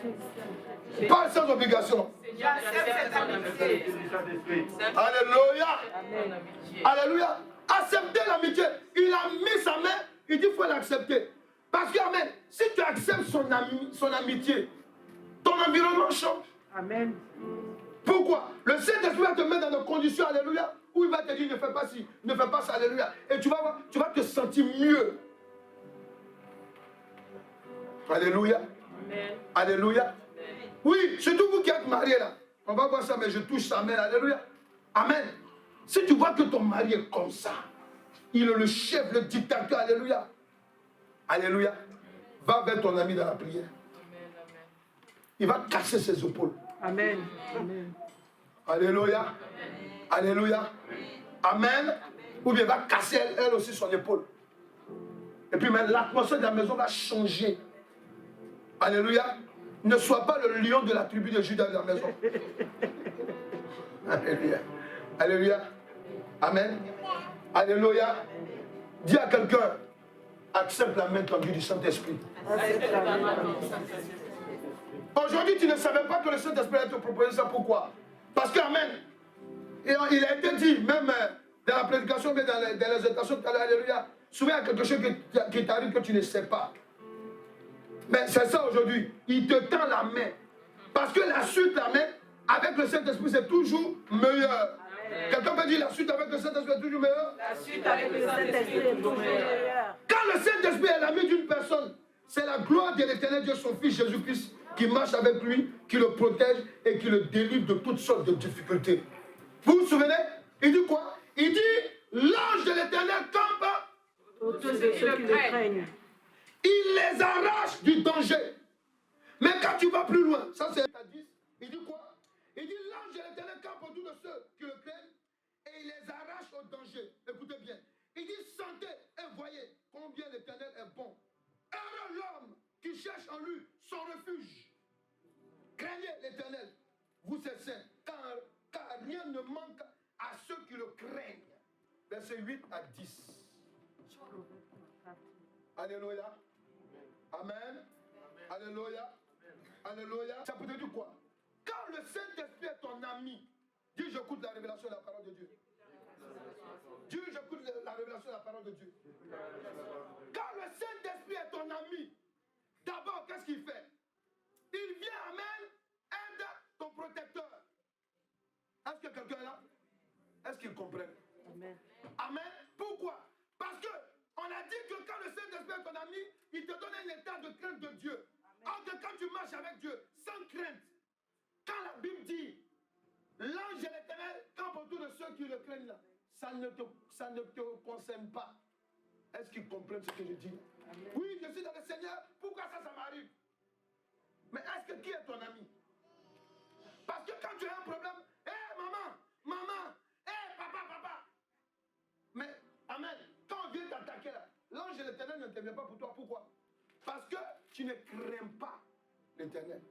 Parle sans obligation. J'accepte cette amitié. Alléluia. Amen. Alléluia. Accepter l'amitié. Il a mis sa main, il dit qu'il faut l'accepter. Parce que, amen, si tu acceptes son amitié, ton environnement change. Amen. Pourquoi? Le Saint-Esprit va te mettre dans des conditions, alléluia, où il va te dire ne fais pas ci, ne fais pas ça, alléluia. Et tu vas te sentir mieux. Alléluia. Amen. Alléluia. Oui, surtout vous qui êtes mariés là. On va voir ça, mais je touche sa main, alléluia. Amen. Si tu vois que ton mari est comme ça, il est le chef, le dictateur, alléluia. Alléluia. Va vers ton ami dans la prière. Il va casser ses épaules. Amen. Amen. Alléluia. Alléluia. Amen. Ou bien il va casser elle aussi son épaule. Et puis même l'atmosphère de la maison va changer. Alléluia. Ne sois pas le lion de la tribu de Juda de la maison. Alléluia. Alléluia. Amen. Alléluia. Dis à quelqu'un, accepte la main tendue du Saint-Esprit. Aujourd'hui, tu ne savais pas que le Saint-Esprit allait te proposer ça. Pourquoi? Parce que, amen, il a été dit, même dans la prédication, mais dans les exhortations, alléluia, souvent il y a quelque chose qui t'arrive que tu ne sais pas. Mais c'est ça aujourd'hui. Il te tend la main. Parce que la suite, la main, avec le Saint-Esprit, c'est toujours meilleur. Quelqu'un peut dire la suite avec le Saint-Esprit est toujours meilleur? La suite avec le Saint-Esprit est toujours meilleure. Quand le Saint-Esprit est l'ami d'une personne, c'est la gloire de l'Éternel Dieu, son Fils Jésus-Christ, qui marche avec lui, qui le protège et qui le délivre de toutes sortes de difficultés. Vous vous souvenez? Il dit quoi? Il dit, l'ange de l'Éternel campe Autour de ceux qui le craignent. Il les arrache du danger. Mais quand tu vas plus loin, ça c'est à 10, il dit quoi? Il dit l'ange de l'Éternel campe autour de ceux qui le craignent et il les arrache au danger. Écoutez bien. Il dit sentez et voyez combien l'Éternel est bon. Heureux l'homme qui cherche en lui son refuge. Craignez l'Éternel, vous ses saints, car rien ne manque à ceux qui le craignent. Versets 8 à 10. Alléluia. Amen. Alléluia. Alléluia. Ça peut te dire quoi? Quand le Saint-Esprit est ton ami, dis j'écoute la révélation de la parole de Dieu. Dis j'écoute la révélation de la parole de Dieu. Quand le Saint-Esprit est ton ami, d'abord qu'est-ce qu'il fait? Il vient, amen, aide ton protecteur. Est-ce que quelqu'un est là? Est-ce qu'il comprend? Amen. Amen. Pourquoi? Parce que on a dit que quand le Saint-Esprit est ton ami, il te donne un état de crainte de Dieu. Or que quand tu marches avec Dieu, sans crainte, quand la Bible dit, l'ange de l'Éternel campe autour de ceux qui le craignent là, ça ne te concerne pas. Est-ce qu'ils comprennent ce que je dis? Amen. Oui, je suis dans le Seigneur, pourquoi ça m'arrive? Mais est-ce que qui est ton ami? Parce que quand tu as un problème, hé maman, hé papa. Mais, amen, quand on vient t'attaquer là, l'ange de l'Éternel n'intervient pas pour toi. Pourquoi? Parce que tu ne crains pas l'Éternel.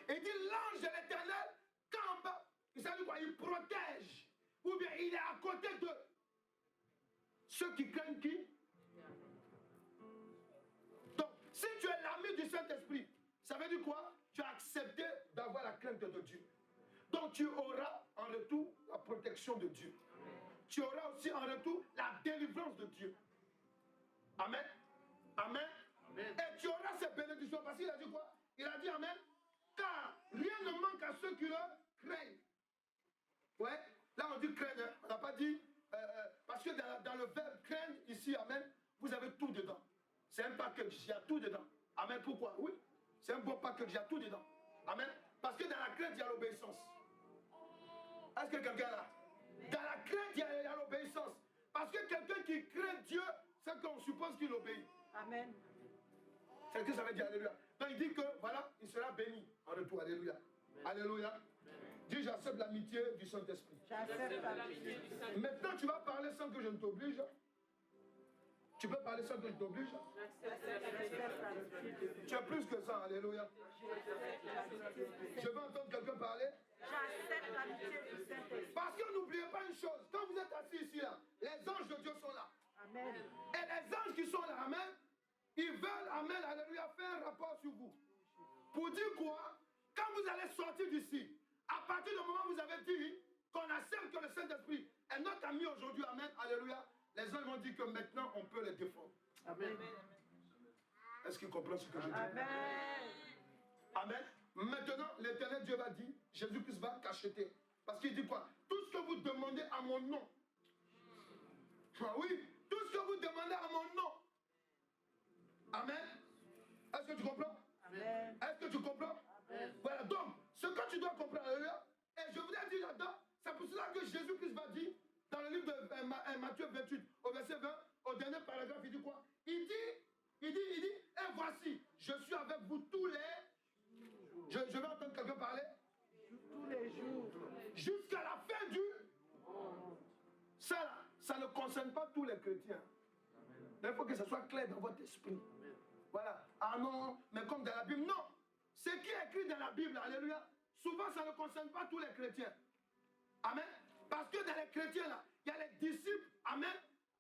Il dit l'ange de l'Éternel campe, il s'agit quoi? Il protège, ou bien il est à côté de ceux qui craignent qui? Donc, si tu es l'ami du Saint-Esprit, ça veut dire quoi? Tu as accepté d'avoir la crainte de Dieu. Donc tu auras en retour la protection de Dieu. Tu auras aussi en retour la délivrance de Dieu. Amen. Amen. Amen. Et tu auras ces bénédictions parce qu'il a dit quoi? Il a dit amen. Car rien ne manque à ceux qui le craignent. Ouais. Là on dit craindre. Hein? On n'a pas dit parce que dans le verbe craindre ici, amen, vous avez tout dedans. C'est un package, il y a tout dedans. Amen. Pourquoi? Oui. C'est un bon package, il y a tout dedans. Amen. Parce que dans la crainte, il y a l'obéissance. Est-ce que quelqu'un est là? Dans la crainte, il y a l'obéissance. Parce que quelqu'un qui craint Dieu, c'est qu'on suppose qu'il obéit. Amen. C'est ce que ça veut dire, alléluia. Donc il dit que, voilà, il sera béni en retour, alléluia. Amen. Alléluia. Amen. Dis, j'accepte l'amitié du Saint-Esprit. J'accepte l'amitié du Saint-Esprit. Maintenant, tu vas parler sans que je ne t'oblige. Tu peux parler sans que je t'oblige. Tu as plus que ça, alléluia. Je veux entendre quelqu'un parler. J'accepte l'amitié du Saint-Esprit. Parce que n'oubliez pas une chose, quand vous êtes assis ici, là, les anges de Dieu sont là. Amen. Et les anges qui sont là, amen, ils veulent, amen, alléluia, faire un rapport sur vous. Pour dire quoi? Quand vous allez sortir d'ici, à partir du moment où vous avez dit qu'on accepte que le Saint-Esprit est notre ami aujourd'hui, amen, alléluia, les anges vont dire que maintenant on peut les défendre. Amen. Est-ce qu'ils comprennent ce que je dis? Amen. Amen. Maintenant, l'Éternel Dieu va dire, Jésus-Christ va cacheter. Parce qu'il dit quoi? Tout ce que vous demandez à mon nom. Ah oui, tout ce que vous demandez à mon nom. Amen. Est-ce que tu comprends? Amen. Est-ce que tu comprends? Amen. Voilà, donc, ce que tu dois comprendre, alléluia, et je vous ai dit là-dedans, c'est pour cela que Jésus-Christ va dire, dans le livre de Matthieu 28, au verset 20, au dernier paragraphe, il dit quoi? Il dit, et voici, je suis avec vous tous les... Je vais entendre quelqu'un parler. Tous les jours. Jusqu'à la fin du... Ça ne concerne pas tous les chrétiens. Mais il faut que ça soit clair dans votre esprit. Voilà. Ah non, mais comme dans la Bible, non. Ce qui est écrit dans la Bible, alléluia, souvent ça ne concerne pas tous les chrétiens. Amen. Parce que dans les chrétiens, là, il y a les disciples, amen,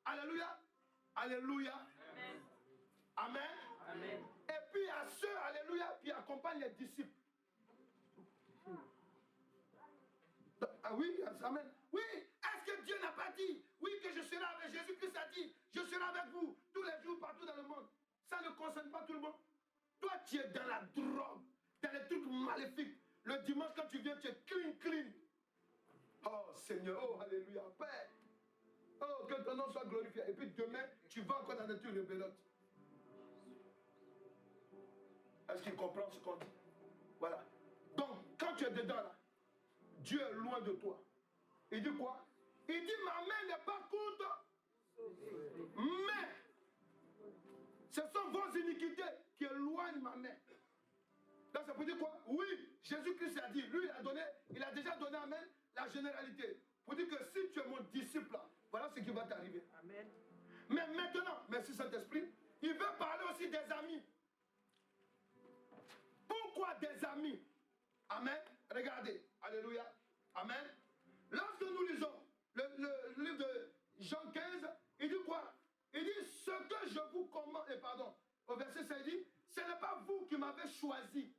Alléluia. Alléluia. Amen. Amen. Amen. Et puis à ceux, alléluia, qui accompagnent les disciples. Ah oui, amen. Oui, est-ce que Dieu n'a pas dit, oui, que je serai avec Jésus-Christ a dit, je serai avec vous tous les jours, partout dans le monde. Ça ne concerne pas tout le monde. Toi, tu es dans la drogue, dans les trucs maléfiques. Le dimanche, quand tu viens, tu es clean. Oh Seigneur, oh alléluia, Père. Oh, que ton nom soit glorifié. Et puis demain, tu vas encore dans des trucs rebellotes. Est-ce qu'il comprend ce qu'on dit? Voilà. Donc, quand tu es dedans là, Dieu est loin de toi. Il dit quoi? Il dit ma main n'est pas courte, mais ce sont vos iniquités qui éloignent ma main. Donc ça veut dire quoi? Oui, Jésus-Christ a dit, lui il a déjà donné amen, la généralité. Pour dire que si tu es mon disciple là, voilà ce qui va t'arriver. Amen. Mais maintenant, merci Saint-Esprit, il veut parler aussi des amis. Pourquoi des amis? Amen. Regardez. Alléluia. Amen. Lorsque nous lisons le livre de Jean 15, il dit quoi? Il dit ce que je vous commande, et pardon, au verset 5, il dit, ce n'est pas vous qui m'avez choisi.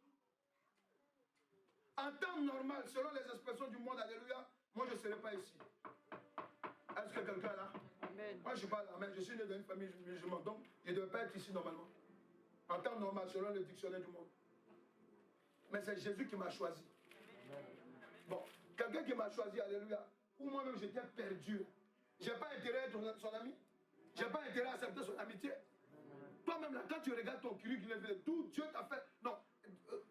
En temps normal, selon les expressions du monde, alléluia, moi je ne serai pas ici. Est-ce que quelqu'un est là? Amen. Moi je parle, amen. Je suis né dans une famille musulmane, donc je ne devais pas être ici normalement. En temps normal, selon le dictionnaire du monde. Mais c'est Jésus qui m'a choisi. Bon, quelqu'un qui m'a choisi, alléluia, ou moi-même j'étais perdu. Je n'ai pas intérêt à être son ami. Je n'ai pas intérêt à accepter son amitié. Toi-même, là, quand tu regardes ton curriculum, d'où Dieu t'a fait. Non,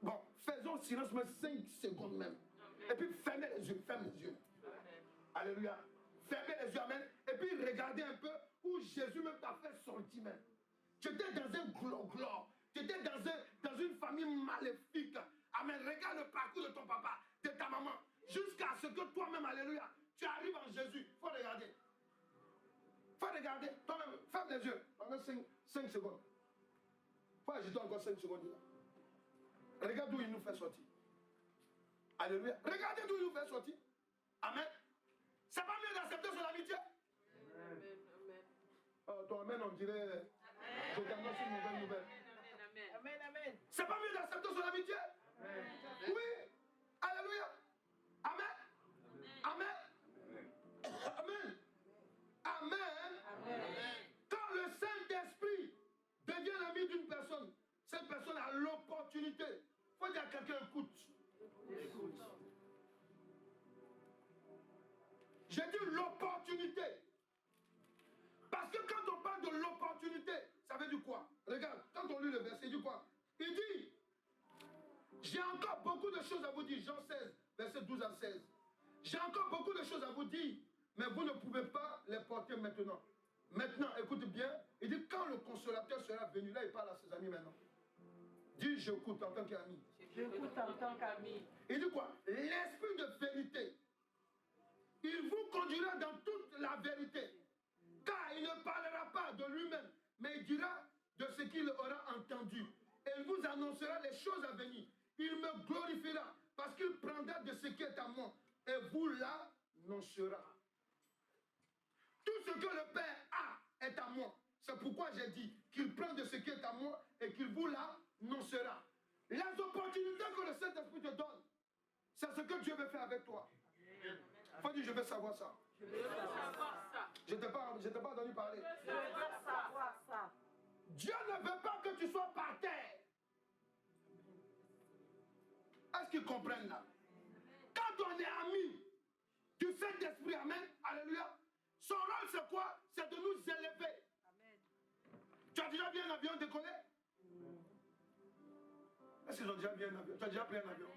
bon, faisons silence, mais 5 secondes même. Et puis fermez les yeux, fermez les yeux. Alléluia. Fermez les yeux, amen. Et puis regardez un peu où Jésus même t'a fait sortir même. Tu étais dans un glore. Tu étais dans une famille maléfique. Amen. Regarde le parcours de ton papa, de ta maman, jusqu'à ce que toi-même, alléluia, tu arrives en Jésus. Il faut regarder. Il faut regarder. Toi-même, ferme les yeux. Pendant 5 secondes. Il faut ajouter encore 5 secondes. Là. Regarde d'où il nous fait sortir. Alléluia. Regardez d'où il nous fait sortir. Amen. C'est pas mieux d'accepter son amitié. Amen. Ton amen, on dirait. Je t'annonce une nouvelle nouvelle. Amen. Amen. C'est pas mieux d'accepter son amitié? Oui. Alléluia. Amen. Amen. Amen. Amen. Quand le Saint-Esprit devient l'ami d'une personne, cette personne a l'opportunité. Il faut dire à quelqu'un, écoute. J'ai dit l'opportunité. Parce que quand on parle de l'opportunité, ça veut dire quoi? Regarde, quand on lit le verset, il dit quoi? Il dit, j'ai encore beaucoup de choses à vous dire. Jean 16, verset 12 à 16. J'ai encore beaucoup de choses à vous dire, mais vous ne pouvez pas les porter maintenant. Maintenant, écoute bien, il dit, quand le consolateur sera venu, là il parle à ses amis maintenant. Dis, j'écoute en tant qu'ami. J'écoute en tant qu'ami. Il dit quoi? L'esprit de vérité. Il vous conduira dans toute la vérité. Car il ne parlera pas de lui-même, mais il dira de ce qu'il aura entendu. Et il vous annoncera les choses à venir. Il me glorifiera parce qu'il prendra de ce qui est à moi et vous l'annoncera. Tout ce que le Père a est à moi. C'est pourquoi j'ai dit qu'il prend de ce qui est à moi et qu'il vous l'annoncera. Les opportunités que le Saint-Esprit te donne, c'est ce que Dieu veut faire avec toi. Il faut dire, je veux savoir ça. Je veux savoir ça. Je ne t'ai pas entendu parler. Je veux savoir ça. Dieu ne veut pas que tu sois par terre. Est-ce qu'ils comprennent là? Quand on est ami du Saint-Esprit, amen, alléluia, son rôle c'est quoi? C'est de nous élever. Amen. Tu as déjà vu un avion décoller? Est-ce qu'ils ont déjà vu un avion? Tu as déjà pris un avion?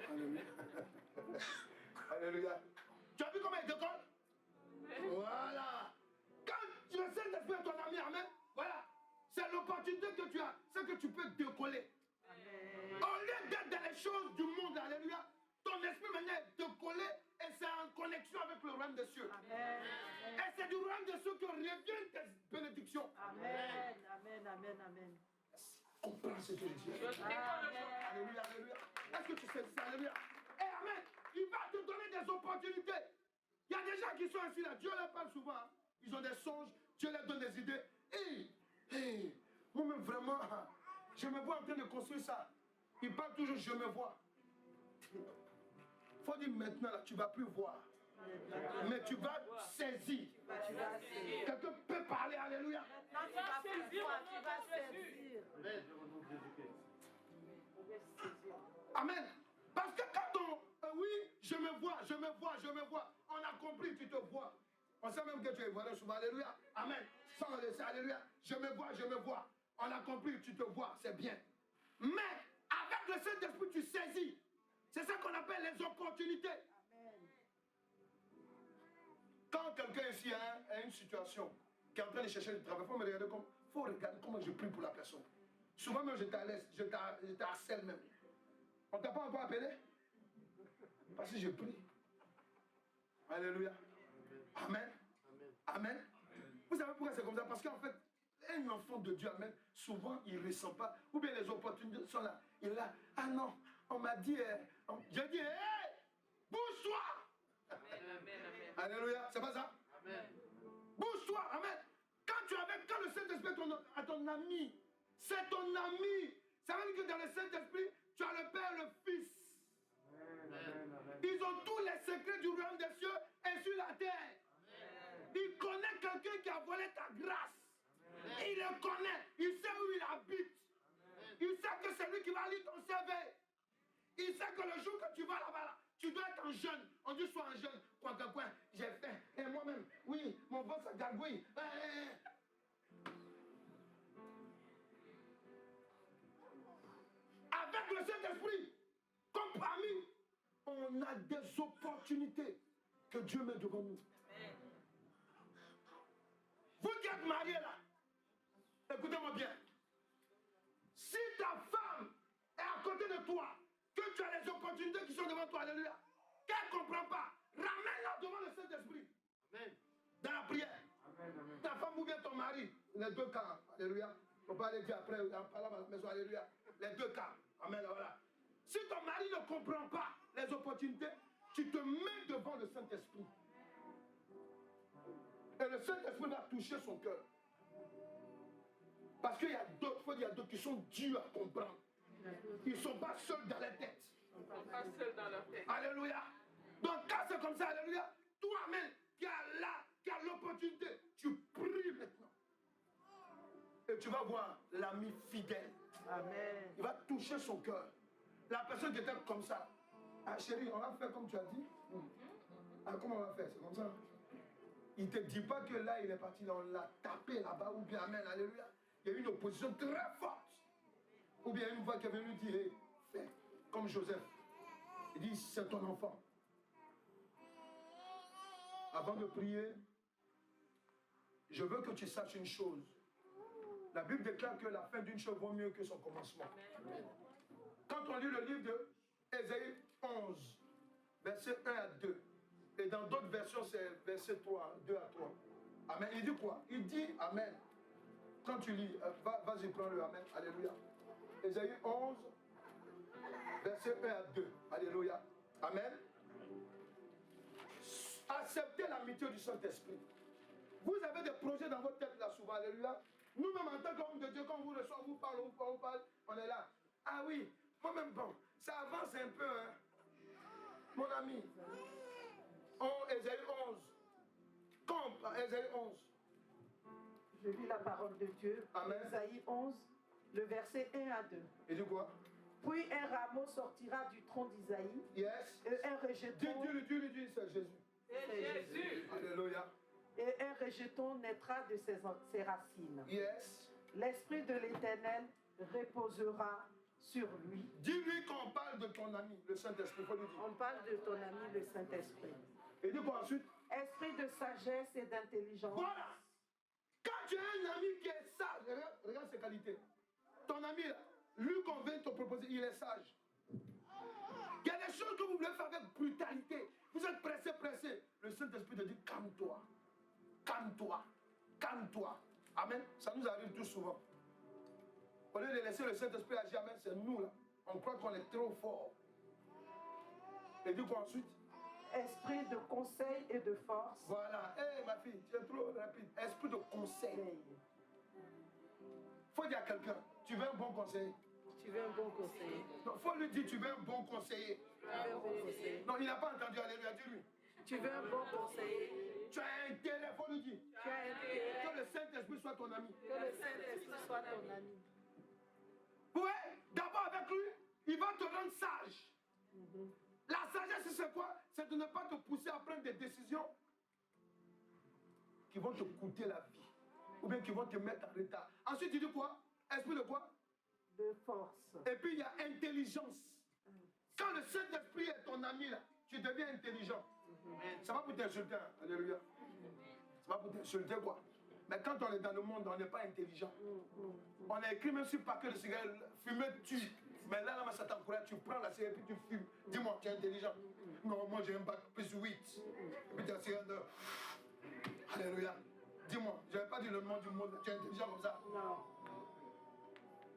Alléluia. Alléluia. Tu as vu comment il décolle? Voilà. Quand le Saint-Esprit est ton ami, amen, voilà. C'est l'opportunité que tu as, c'est que tu peux décoller. Amen. Au lieu d'être dans les choses du monde, alléluia, ton esprit maintenant est décollé et c'est en connexion avec le royaume des cieux. Amen. Et c'est du royaume des cieux que reviennent tes bénédictions. Amen. Amen. Amen. Amen. Comprends ce que je dis. Amen. Alléluia, alléluia. Est-ce que tu sais ça? Alléluia. Et amen. Il va te donner des opportunités. Il y a des gens qui sont assis là, Dieu leur parle souvent. Hein. Ils ont des songes, Dieu leur donne des idées. Moi-même vraiment, je me vois en train de construire ça. Il parle toujours, je me vois. Il faut dire maintenant, là, tu ne vas plus voir. Mais tu vas saisir. Quelqu'un peut parler, alléluia. Maintenant, tu vas plus voir, tu vas saisir. Amen. Parce que quand on, oui, je me vois, on a compris, tu te vois. On sait même que tu es voilà souvent, alléluia. Amen. Sans laisser, alléluia. Je me vois. On a compris, tu te vois, c'est bien. Mais avec le Saint-Esprit, tu saisis. C'est ça qu'on appelle les opportunités. Amen. Quand quelqu'un ici a une situation, qui est en train de chercher du travail, il faut regarder comment je prie pour la personne. Souvent même, je t'harcèle même. On ne t'a pas encore appelé? Parce que je prie. Alléluia. Amen. Amen. Vous savez pourquoi c'est comme ça? Parce qu'en fait, un enfant de Dieu, amen, souvent il ne ressent pas. Ou bien les opportunités sont là. Il est là. Ah non, on m'a dit, j'ai dit, hé, bouge-toi. Amen, amen. Alléluia. C'est pas ça? Amen. Bouge-toi. Amen. Quand le Saint-Esprit est ton ami, c'est ton ami. Ça veut dire que dans le Saint-Esprit, tu as le Père et le Fils. Amen. Ils ont tous les secrets du royaume des cieux et sur la terre. Amen. Il connaît quelqu'un qui a volé ta grâce. Amen. Il le connaît. Il sait où il habite. Amen. Il sait que c'est lui qui va lire ton CV. Il sait que le jour que tu vas là-bas, tu dois être un jeune. On dit sois un jeune. Quoi, j'ai fait. Et moi-même, oui, mon ventre ça gargouille. Avec le Saint-Esprit, comme parmi, on a des opportunités que Dieu met devant nous. Amen. Vous qui êtes mariés là, écoutez-moi bien. Si ta femme est à côté de toi, que tu as les opportunités qui sont devant toi, alléluia, qu'elle ne comprend pas, ramène-la devant le Saint-Esprit. Amen. Dans la prière. Amen, amen. Ta femme ou bien ton mari, les deux cas, alléluia. Il ne faut pas aller dire après, en parlant à la maison, alléluia. Les deux cas, amen, voilà. Si ton mari ne comprend pas les opportunités, tu te mets devant le Saint-Esprit. Et le Saint-Esprit va toucher son cœur. Parce qu'il y a d'autres qui sont durs à comprendre. Ils ne sont pas seuls dans la tête. Ils ne sont pas seuls dans leur tête. Alléluia. Donc quand c'est comme ça, alléluia, toi-même qui as l'opportunité, tu pries maintenant. Et tu vas voir l'ami fidèle. Amen. Il va toucher son cœur. La personne qui était comme ça. Ah chérie, on va faire comme tu as dit. Ah, comment on va faire? C'est comme ça. Il ne te dit pas que là, il est parti, on l'a tapé là-bas, ou bien, amen, alléluia. Il y a eu une opposition très forte. Ou bien une voix qui est venue dire, hey, fais comme Joseph. Il dit, c'est ton enfant. Avant de prier, je veux que tu saches une chose. La Bible déclare que la fin d'une chose vaut mieux que son commencement. Amen. Quand on lit le livre de Ésaïe 11, versets 1 à 2, et dans d'autres versions, c'est verset 3, 2 à 3. Amen. Il dit quoi? Il dit Amen. Quand tu lis, vas-y, prends-le. Amen. Alléluia. Ésaïe 11, verset 1 à 2. Alléluia. Amen. Acceptez l'amitié du Saint-Esprit. Vous avez des projets dans votre tête là souvent. Alléluia. Nous-mêmes, en tant qu'homme de Dieu, quand on vous reçoit, on parle, on est là. Ah oui, moi-même, bon, ça avance un peu, hein. Mon ami. Ésaïe 11. Comme Ésaïe 11. Je lis la parole de Dieu. Amen. Ésaïe 11, le verset 1 à 2. Et dit quoi? Puis un rameau sortira du tronc d'Isaïe. Yes. Et un rejeton. Dis, c'est Jésus. C'est Jésus. Alléluia. Et un rejeton naîtra de ses racines. Yes. L'Esprit de l'Éternel reposera sur lui. Dis-lui qu'on parle de ton ami, le Saint-Esprit. Faut lui dire. On parle de ton ami, le Saint-Esprit. Et dis quoi ensuite? Esprit de sagesse et d'intelligence. Voilà. Quand tu as un ami qui est sage, regarde ses qualités. Ton ami, là, lui qu'on vient te proposer, il est sage. Il y a des choses que vous voulez faire avec brutalité. Vous êtes pressé. Le Saint-Esprit te dit, calme-toi. Calme-toi. Calme-toi. Amen. Ça nous arrive tout souvent. Au lieu de laisser le Saint-Esprit agir, amen, c'est nous là. On croit qu'on est trop fort. Et dit quoi ensuite? Esprit de conseil et de force. Voilà. Hé, ma fille, tu es trop rapide. Esprit de conseil. Faut dire à quelqu'un, tu veux un bon conseiller. Tu veux un bon conseiller. Non, faut lui dire, tu veux un bon conseiller. Tu veux un bon conseiller. Non, il n'a pas entendu. Alléluia, dis-lui. Tu veux un bon conseiller. Tu as intérêt, faut lui dire. Tu as intérêt. Que le Saint-Esprit soit ton ami. Que le Saint-Esprit soit ton ami. Oui, d'abord avec lui, il va te rendre sage. La sagesse, c'est quoi? C'est de ne pas te pousser à prendre des décisions qui vont te coûter la vie. Ou bien qui vont te mettre en retard. Ensuite, tu dis quoi? Esprit de quoi? De force. Et puis, il y a intelligence. Quand le Saint-Esprit est ton ami, là, tu deviens intelligent. Ça va pour t'insulter. Hein? Alléluia. Ça va pour t'insulter, quoi. Mais quand on est dans le monde, on n'est pas intelligent. On a écrit même sur le paquet de cigarettes, fumer tue. Mais là, ça t'encourage, tu prends la cigarette et puis tu fumes. Dis-moi, tu es intelligent. Non, moi j'ai un bac plus 8. Et puis tu as cigarette de... Alléluia. Dis-moi, je n'avais pas dit le nom du monde, tu es intelligent comme ça. Non.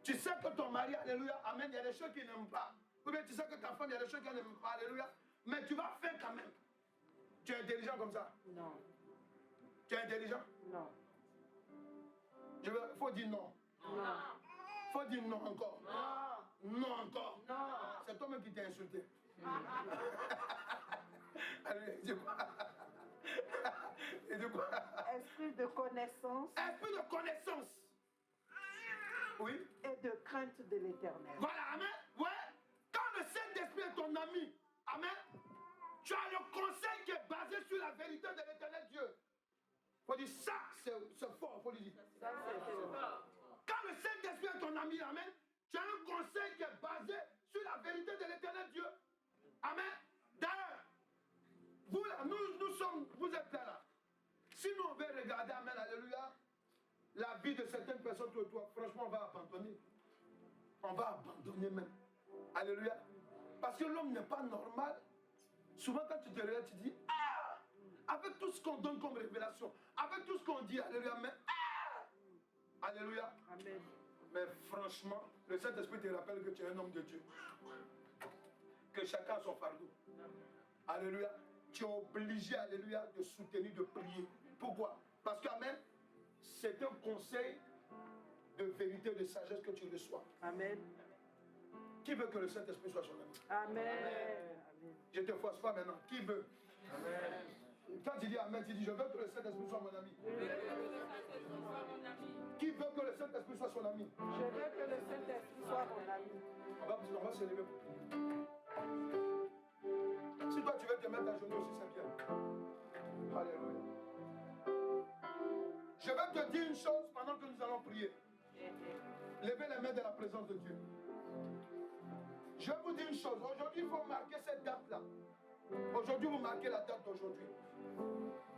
Tu sais que ton mari, alléluia, amen, il y a des choses qu'il n'aime pas. Ou bien tu sais que ta femme, il y a des choses qu'elle n'aime pas, alléluia. Mais tu vas faire quand même. Tu es intelligent comme ça. Non. Tu es intelligent. Non. Faut dire non. Non. Faut dire non encore. Non. Non encore. Non. C'est toi-même qui t'es insulté. Allez, dis quoi? Et dis quoi? Esprit de connaissance. Esprit de connaissance. Oui. Et de crainte de l'Éternel. Voilà, amen. Ouais. Quand le Saint-Esprit est ton ami, amen, tu as le conseil qui est basé sur la vérité de l'Éternel Dieu. Faut dire ça, c'est fort, faut lui dire. Ça, c'est fort. Quand le Saint-Esprit est ton ami, amen, tu as un conseil qui est basé sur la vérité de l'Éternel Dieu. Amen. D'ailleurs, vous là, vous êtes là. Si nous on veut regarder, amen, alléluia, la vie de certaines personnes autour de toi, franchement, on va abandonner. On va abandonner même. Alléluia. Parce que l'homme n'est pas normal. Souvent, quand tu te réveilles, tu dis, ah! Avec tout ce qu'on donne comme révélation, avec tout ce qu'on dit, alléluia, mais ah! Alléluia. Amen. Mais franchement, le Saint-Esprit te rappelle que tu es un homme de Dieu. Que chacun a son fardeau. Alléluia. Tu es obligé, alléluia, de soutenir, de prier. Pourquoi? Parce que, amen, c'est un conseil de vérité, de sagesse que tu reçois. Amen. Qui veut que le Saint-Esprit soit son ami? Amen. Amen. Je te force pas maintenant. Qui veut? Amen. Quand tu dis Amen, tu dis je veux que le Saint-Esprit soit mon ami. Qui veut que le Saint-Esprit soit son ami? Je veux que le Saint-Esprit soit mon ami. On va se lever. Si toi tu veux te mettre à genoux aussi, c'est bien. Alléluia. Je vais te dire une chose pendant que nous allons prier. Levez les mains de la présence de Dieu. Je vais vous dire une chose. Aujourd'hui, il faut marquer cette date-là. Aujourd'hui, vous marquez la date d'aujourd'hui.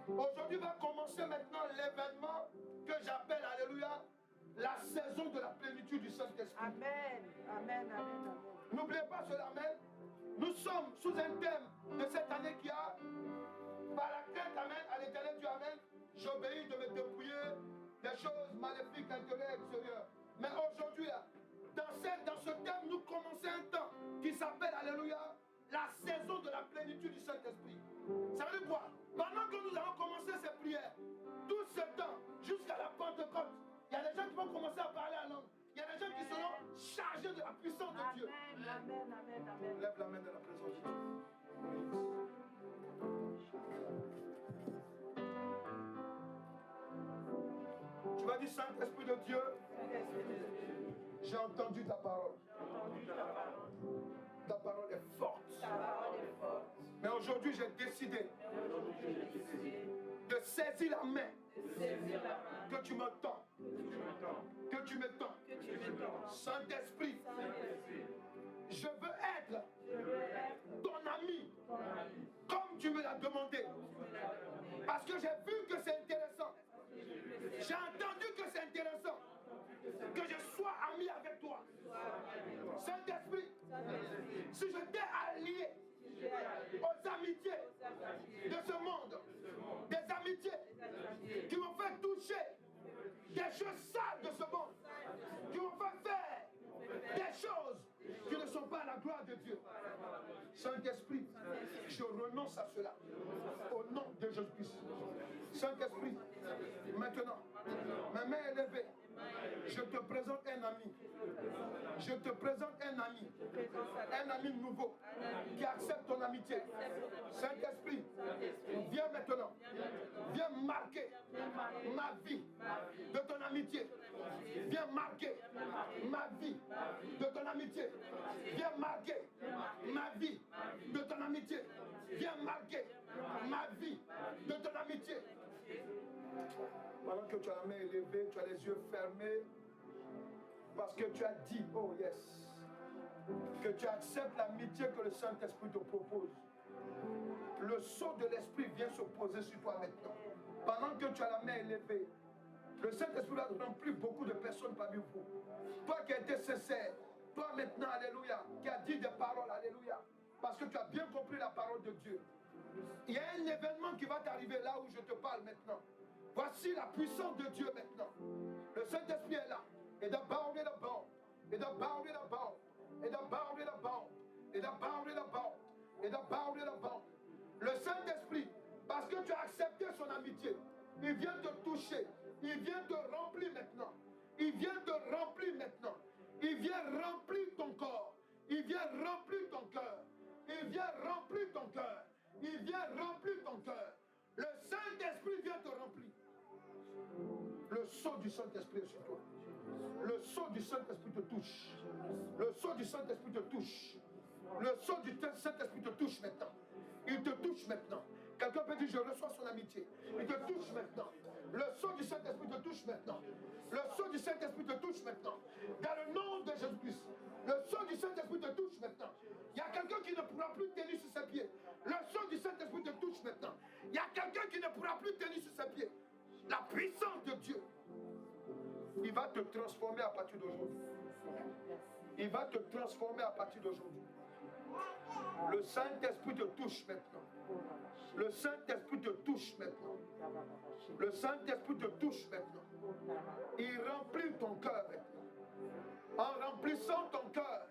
Aujourd'hui va commencer maintenant l'événement que j'appelle, alléluia, la saison de la plénitude du Saint-Esprit. Amen. Amen. Amen. Amen. N'oubliez pas cela, amen. Nous sommes sous un thème de cette année qui a, par la crainte, amen, à l'Éternel Dieu, amen, j'obéis de me dépouiller des choses maléfiques, intérieures et extérieures. Mais aujourd'hui, là, dans ce thème, nous commençons un temps qui s'appelle, alléluia, la saison de la plénitude du Saint-Esprit. Ça veut dire quoi? Pendant que nous allons commencer ces prières, tout ce temps, jusqu'à la Pentecôte, il y a des gens qui vont commencer à parler en langue. Il y a des gens qui seront chargés de la puissance de Dieu. Amen. Amen. Amen. Lève la main de la présence de Dieu. Tu vas dire, Saint-Esprit de Dieu, j'ai entendu ta parole. Ta parole est forte. Mais aujourd'hui, j'ai décidé de saisir la main que tu me tends. Que tu me tends. Saint-Esprit, je veux être ton ami, comme tu me l'as demandé. Parce que j'ai vu que c'est intéressant. J'ai entendu que c'est intéressant. Que je sois ami avec toi. Saint-Esprit, si je t'ai allié aux amitiés de ce monde, des amitiés qui m'ont fait toucher des choses sales de ce monde, qui m'ont fait faire des choses qui ne sont pas à la gloire de Dieu. Saint-Esprit, je renonce à cela. Au nom de Jésus-Christ. Saint-Esprit, maintenant, ma main est levée. Je te présente un ami. Je te présente un ami. Un ami nouveau qui accepte ton amitié. Saint-Esprit, viens maintenant. Viens marquer ma vie de ton amitié. Viens marquer ma vie de ton amitié. Viens marquer ma vie de ton amitié. Viens marquer ma vie de ton amitié. Pendant que tu as la main élevée, tu as les yeux fermés, parce que tu as dit, oh yes, que tu acceptes l'amitié que le Saint-Esprit te propose. Le sceau de l'Esprit vient se poser sur toi maintenant. Pendant que tu as la main élevée, le Saint-Esprit va remplir beaucoup de personnes parmi vous. Toi qui as été sincère, toi maintenant, alléluia, qui as dit des paroles, alléluia, parce que tu as bien compris la parole de Dieu. Il y a un événement qui va t'arriver là où je te parle maintenant. Voici la puissance de Dieu maintenant. Le Saint-Esprit est là. Et d'abord, et d'abord, et d'abord, et d'abord, et d'abord, et d'abord, et d'abord, et d'abord, et d'abord, et d'abord. Le Saint-Esprit, parce que tu as accepté son amitié, il vient te toucher, il vient te remplir maintenant. Il vient te remplir maintenant. Il vient remplir ton corps. Il vient remplir ton cœur. Il vient remplir ton cœur. Il vient remplir ton cœur. Le Saint-Esprit vient te remplir. Le sceau du Saint-Esprit est sur toi. Le sceau du Saint-Esprit te touche. Le sceau du Saint-Esprit te touche. Le sceau du Saint-Esprit te touche maintenant. Il te touche maintenant. Quelqu'un peut dire, je reçois son amitié. Il te touche maintenant. Le sceau du Saint-Esprit te touche maintenant. Le sceau du Saint-Esprit te touche maintenant. Dans le nom de Jésus-Christ. Le sceau du Saint-Esprit te touche maintenant. Il y a quelqu'un qui ne pourra plus tenir sur ses pieds. Le sceau du Saint-Esprit te touche maintenant. Il y a quelqu'un qui ne pourra plus tenir sur ses pieds. La puissance de Dieu. Il va te transformer à partir d'aujourd'hui. Il va te transformer à partir d'aujourd'hui. Le Saint-Esprit te touche maintenant. Le Saint-Esprit te touche maintenant. Le Saint-Esprit te touche maintenant. Il remplit ton cœur maintenant. En remplissant ton cœur,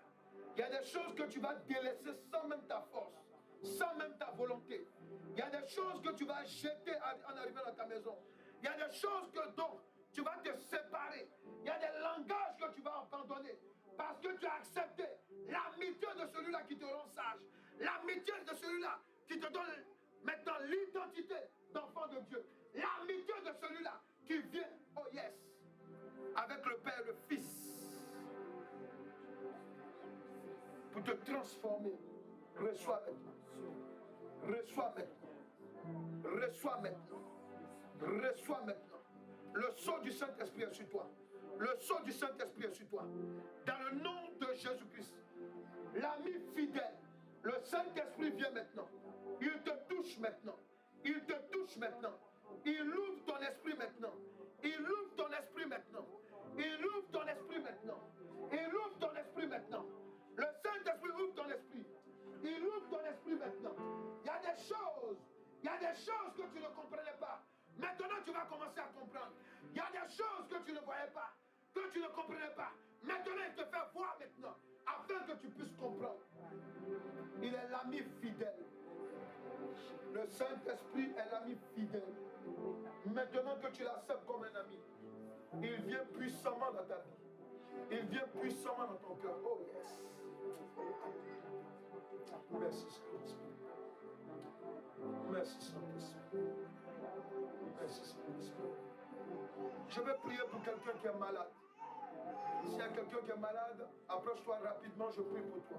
il y a des choses que tu vas délaisser sans même ta force, sans même ta volonté. Il y a des choses que tu vas jeter en arrivant dans ta maison. Il y a des choses dont tu vas te séparer. Il y a des langages que tu vas abandonner. Parce que tu as accepté l'amitié de celui-là qui te rend sage. L'amitié de celui-là qui te donne maintenant l'identité d'enfant de Dieu. L'amitié de celui-là qui vient, oh yes, avec le Père et le Fils. Pour te transformer. Reçois maintenant. Reçois maintenant. Reçois maintenant. Reçois maintenant. Le sceau du Saint-Esprit est sur toi. Le sceau du Saint-Esprit est sur toi. Dans le nom de Jésus-Christ, l'ami fidèle, le Saint-Esprit vient maintenant. Il te touche maintenant. Il te touche maintenant. Il ouvre ton esprit maintenant. Il ouvre ton esprit maintenant. Il ouvre ton esprit maintenant. Il ouvre ton esprit maintenant. Le Saint-Esprit ouvre ton esprit. Il ouvre ton esprit maintenant. Il y a des choses. Il y a des choses que tu ne comprenais pas. Maintenant, tu vas commencer à comprendre. Il y a des choses que tu ne voyais pas, que tu ne comprenais pas. Maintenant, il te fait voir maintenant, afin que tu puisses comprendre. Il est l'ami fidèle. Le Saint-Esprit est l'ami fidèle. Maintenant que tu l'acceptes comme un ami, il vient puissamment dans ta vie. Il vient puissamment dans ton cœur. Oh yes. Merci Saint-Esprit. Merci Saint-Esprit. Merci Saint-Esprit. Je vais prier pour quelqu'un qui est malade. S'il y a quelqu'un qui est malade, approche-toi rapidement, je prie pour toi.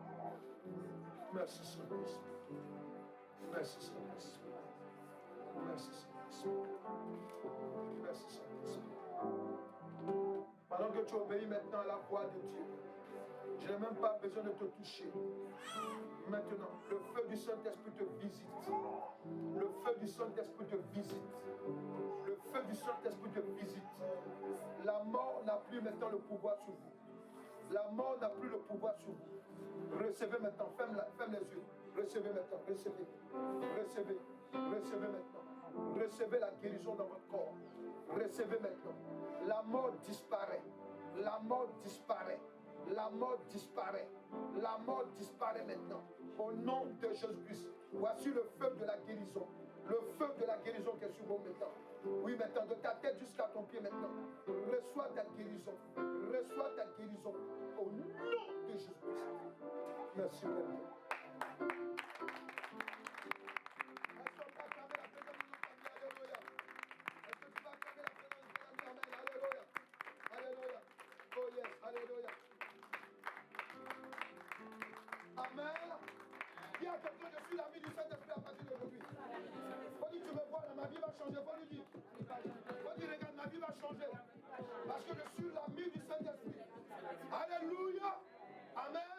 Merci Saint-Esprit. Merci Saint-Esprit. Merci Saint-Esprit. Merci Saint-Esprit. Pendant que tu obéis maintenant à la voix de Dieu, je n'ai même pas besoin de te toucher. Maintenant, le feu du Saint-Esprit te visite. Le feu du Saint-Esprit te visite. Le feu du Saint-Esprit te visite. La mort n'a plus maintenant le pouvoir sur vous. La mort n'a plus le pouvoir sur vous. Recevez maintenant, ferme les yeux. Recevez maintenant, recevez. Recevez, recevez maintenant. Recevez la guérison dans votre corps. Recevez maintenant. La mort disparaît. La mort disparaît. La mort disparaît. La mort disparaît maintenant. Au nom de Jésus-Christ. Voici le feu de la guérison. Le feu de la guérison qui est sur vous maintenant. Oui, maintenant, de ta tête jusqu'à ton pied maintenant. Reçois ta guérison. Reçois ta guérison. Au nom de Jésus-Christ. Merci, Père. Alléluia. Oh yes, alléluia. Amen. Dis à quelqu'un, je suis l'ami du Saint-Esprit à partir d'aujourd'hui. Faut dire, tu me vois, ma vie va changer. Faut lui dire. Faut dire, regarde, ma vie va changer. Parce que je suis l'ami du Saint-Esprit. Alléluia. Amen.